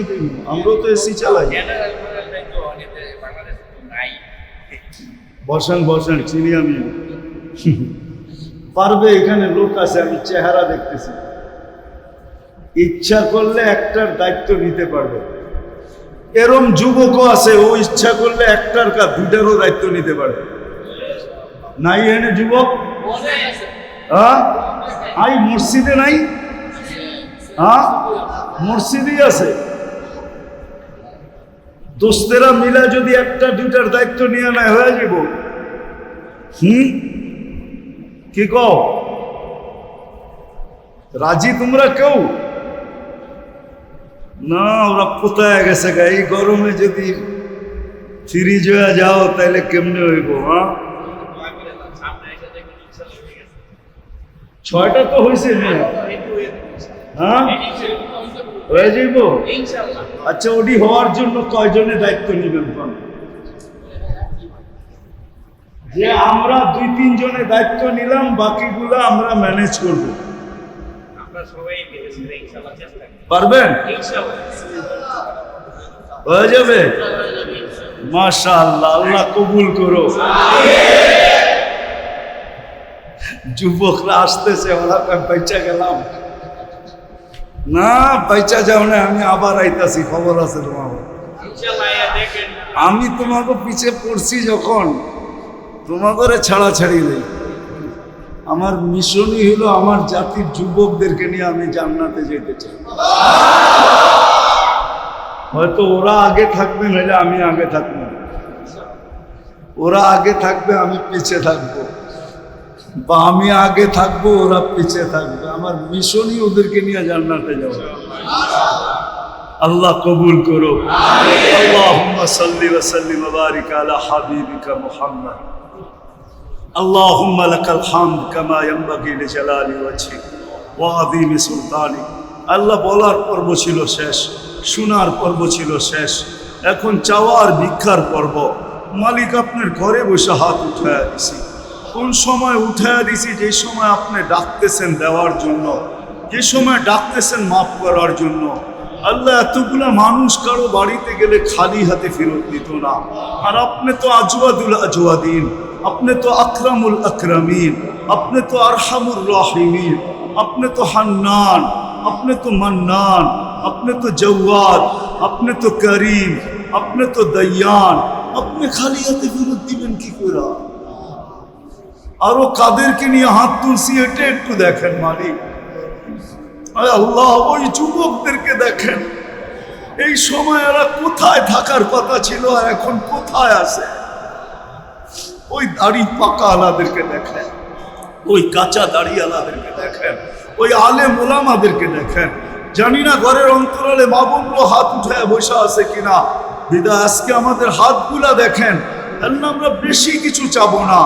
আমরাও তো এসি চালাই। বসেন বসেন, চিনি আমি। পারবে, এখানে লোক আছে, আমি চেহারা দেখতেছি। ইচ্ছা করলে একটার দায়িত্ব নিতে পারবে। এরম যুবকও আছে, ও ইচ্ছা করলে একটার কা দুটারও দায়িত্ব নিতে পারবে। নাই এনে যুবক? হ্যাঁ, আই মসজিদে নাই? হ্যাঁ, মসজিদেই আছে। দোস্তেরা মিলা যদি একটা দুটার দায়িত্ব নিয়ে নেয় হয়ে যাব। কি কও? রাজি তোমরা কেউ? না, ওরা কোথায় গেছে গা? এই গরমে যদি ফ্রিজ হয়ে যাও তাহলে কেমনে হইব? হ্যাঁ, 6টা তো হয়েছে। হ্যাঁ, হয়ে যাইব। আচ্ছা, ওটি হওয়ার জন্য কয়জনে দায়িত্ব নেবেন? যে আমরা 2-3 জনে দায়িত্ব নিলাম, বাকিগুলো আমরা ম্যানেজ করব। পারবেন? হয়ে যাবে। মাশাআল্লাহ, আল্লাহ কবুল করো। যুবকরা আসতেছে, ওরা বাইচা গেলাম না, বাইচা যাও না, আমি আবার আইতাছি, খবর আছে তোমার। আমি তোমাকে পিছে পড়ছি যখন, তোমাকে ছাড়াছাড়ি নেই। আমার মিশনই হলো আমার জাতির যুবকদেরকে নিয়ে আমি জান্নাতে যেতে চাই। হয়তো ওরা আগে থাকবে, নাহলে আমি আগে থাকবো। ওরা আগে থাকবে, আমি পিছে থাকবো, বা আমি আগে থাকবো, ওরা পিছে থাকবে। আমার মিশনই ওদেরকে নিয়ে জান্নাতে যাবো। আল্লাহ কবুল করো। আল্লাহুম্মা সাল্লি ওয়া সাল্লিম ওয়া বারিক আলা হাবিবিকা মুহাম্মদ। আল্লাহুম্মা লাকাল হামদ কামা ইয়ানবাগি লিজালালি ওয়াজহিক ওয়া আযীমি সুলতানিক। আল্লাহ বলার পর্ব ছিল শেষ, শোনার পর্ব ছিল শেষ, এখন চাওয়ার ভিক্ষার পর্ব। মালিক, আপনার ঘরে বসে হাত উঠায়া দিছি। কোন সময় উঠায়া দিছি? যে সময় আপনি ডাকতেছেন দেওয়ার জন্য, যে সময় ডাকতেছেন মাফ করার জন্য। আল্লাহ, এতগুলা মানুষ কারো বাড়িতে গেলে খালি হাতে ফেরত দিত না। আর আপনি তো আজওয়াদুল আজওয়াদিন, আপনি তো আকরামুল আকরামিন, আপনি তো আরহামুর রাহিমিন, আপনি তো হান্নান, আপনি তো মান্নান, আপনি তো জওয়াদ, আপনি তো করিম, আপনি তো দয়ান। আপনি খালি হাতে ফেরত দিবেন কি করে? আরো কাদেরকে নিয়ে হাত তুলছি এটা একটু দেখেন মালিক। আল্লাহ, ওই যুবকদেরকে দেখেন, এই সময় এরা কোথায় থাকার কথা ছিল আর এখন কোথায় আছে? ওই দাড়ি পাকা আলাদেরকে দেখেন, ওই কাঁচা দাড়ি আলাদেরকে দেখেন, ওই আলেম ওলামাদেরকে দেখেন। জানি না ঘরের অন্তরালে মা বোনগুলো হাত উঠায় বসে আছে কিনা। বিদায় আজকে আমাদের হাতগুলা দেখেন। আমরা বেশি কিছু চাবো না,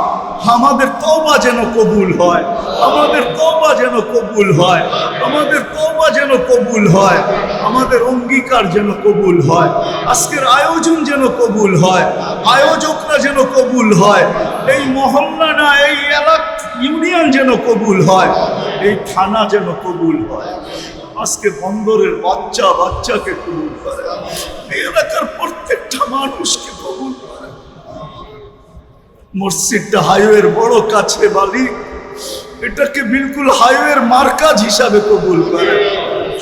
আমাদের তওবা যেন কবুল হয়, আমাদের তওবা যেন কবুল হয়, আমাদের তওবা যেন কবুল হয়, আমাদের অঙ্গীকার যেন কবুল হয়, আজকের আয়োজন যেন কবুল হয়, আয়োজকরা যেন কবুল হয়, এই মহল্লা না, এই এলাকা ইউনিয়ন যেন কবুল হয়, এই থানা যেন কবুল হয়। আজকে বন্দরের বাচ্চাকে কবুল করে, এই এলাকার প্রত্যেকটা মানুষকে কবুল করে। মসজিদটা হাইওয়ের বড় কাছে মালিক, এটাকে বিলকুল হাইওয়ের মার্কাজ হিসাবে কবুল করেন,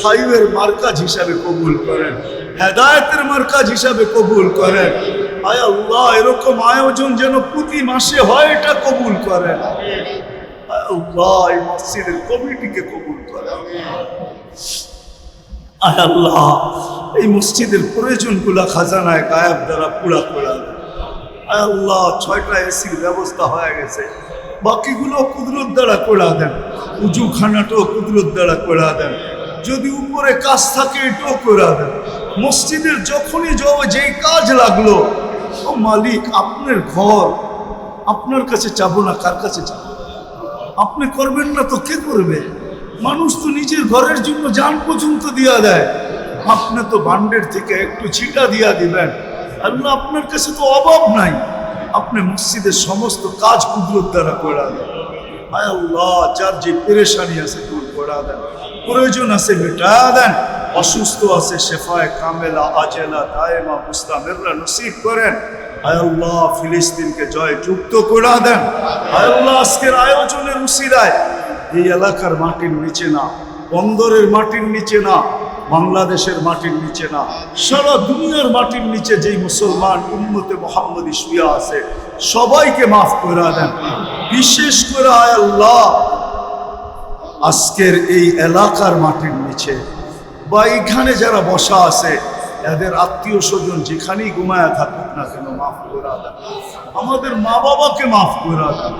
হাইওয়ের মার্কাজ হিসাবে কবুল করেন, হেদায়েতের মার্কাজ হিসাবে কবুল করেন। আয় আল্লাহ, এরকম আয়োজন যেন প্রতি মাসে হয়, এটা কবুল করেন। আয় আল্লাহ, এই মসজিদের কমিটিকে কবুল করেন। আয় আল্লাহ, এই মসজিদের প্রয়োজনগুলা খাজানায় গায়েব দ্বারা পুরা করে দেন। আল্লাহ, 6টা এসির ব্যবস্থা হয়ে গেছে, বাকিগুলো কুদরত দ্বারা করে দেন। উজুখানাটাও কুদরত দ্বারা করে দেন। যদি উপরে কাজ থাকে এটাও করে দেন। মসজিদের যখনই যেই কাজ লাগলো, ও মালিক, আপনার ঘর, আপনার কাছে চাবো না, কার কাছে চাবো? আপনি করবেন না তো কে করবে? মানুষ তো নিজের ঘরের জন্য জান পর্যন্ত দিয়া দেয়, আপনি তো বান্ডের থেকে একটু ছিটা দিয়া দিবেন। আল্লাহ, আপনার কাছে তো অভাব নাই, আপনি মসজিদের সমস্ত কাজ কুদরত দ্বারা করে দেন। আয় আল্লাহ, যার যে পেরেশানি আছে দূর করে দেন, প্রয়োজন আছে মেটা দেন, অসুস্থ আছে শেফায়ে কামেলা আজেলা দায়েমা মুস্তামিররা নসিব করেন। আয় আল্লাহ, ফিলিস্তিনকে জয় যুক্ত করে দেন। আয় আল্লাহ, আজকের আয়োজনের উসিলায় এই এলাকার মাটির নিচে না, বন্দরের মাটির নিচে না, বাংলাদেশের মাটির নিচে না, সারা দুনিয়ার মাটির নিচে যেই মুসলমান উম্মতে মুহাম্মদী শুয়ে আছে সবাইকে মাফ করে দেন। বিশেষ করে আয় আল্লাহ আজকের এই এলাকার মাটির নিচে বা এখানে যারা বসা আছে এদের আত্মীয় স্বজন যেখানেই ঘুমায় থাকুক না কেন মাফ করে দেন। আমাদের মা বাবাকে মাফ করে দেন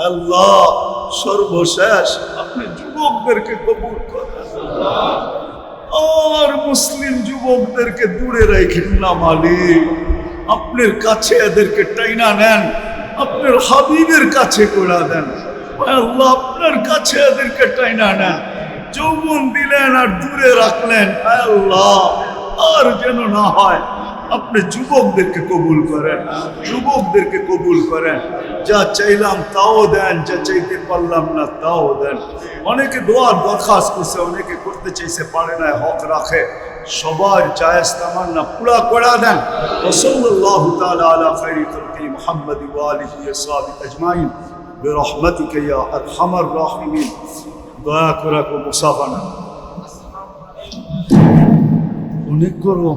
আল্লাহ। সর্বশেষ আপনি যুবকদেরকে কবুল করেন আর মুসলিম যুবকদেরকে দূরে রাখেন না মালিক। আপনার কাছে এদেরকে টাইনা নেন, আপনার হাবিবের কাছে করে দেন আল্লাহ। আপনার কাছে এদেরকে টাইনা নেন, যৌবন দিলেন আর দূরে রাখলেন আল্লাহ। আর যেন না হয় আপনি যুবকদেরকে কবুল করেন, যুবকদেরকে কবুল করেন। যা চাইলাম তাও দেন, যা চাইতে পারলাম না তাও দেন। অনেকে দোয়ার দরখাস্ত করছে, অনেকে করতে চাইছে পারে না, হক রাখে। সবার জায়েজ তামান্না পুরা করে দেন। সাল্লাল্লাহু তাআলা আলা খায়রি খালকি মুহাম্মদ ওয়া আলিহি ওয়া সাহবিহি আজমাইন বিরহমাতিকা ইয়া আরহামার রাহিমিন। দয়া করে মুসাফা না অনেক করো।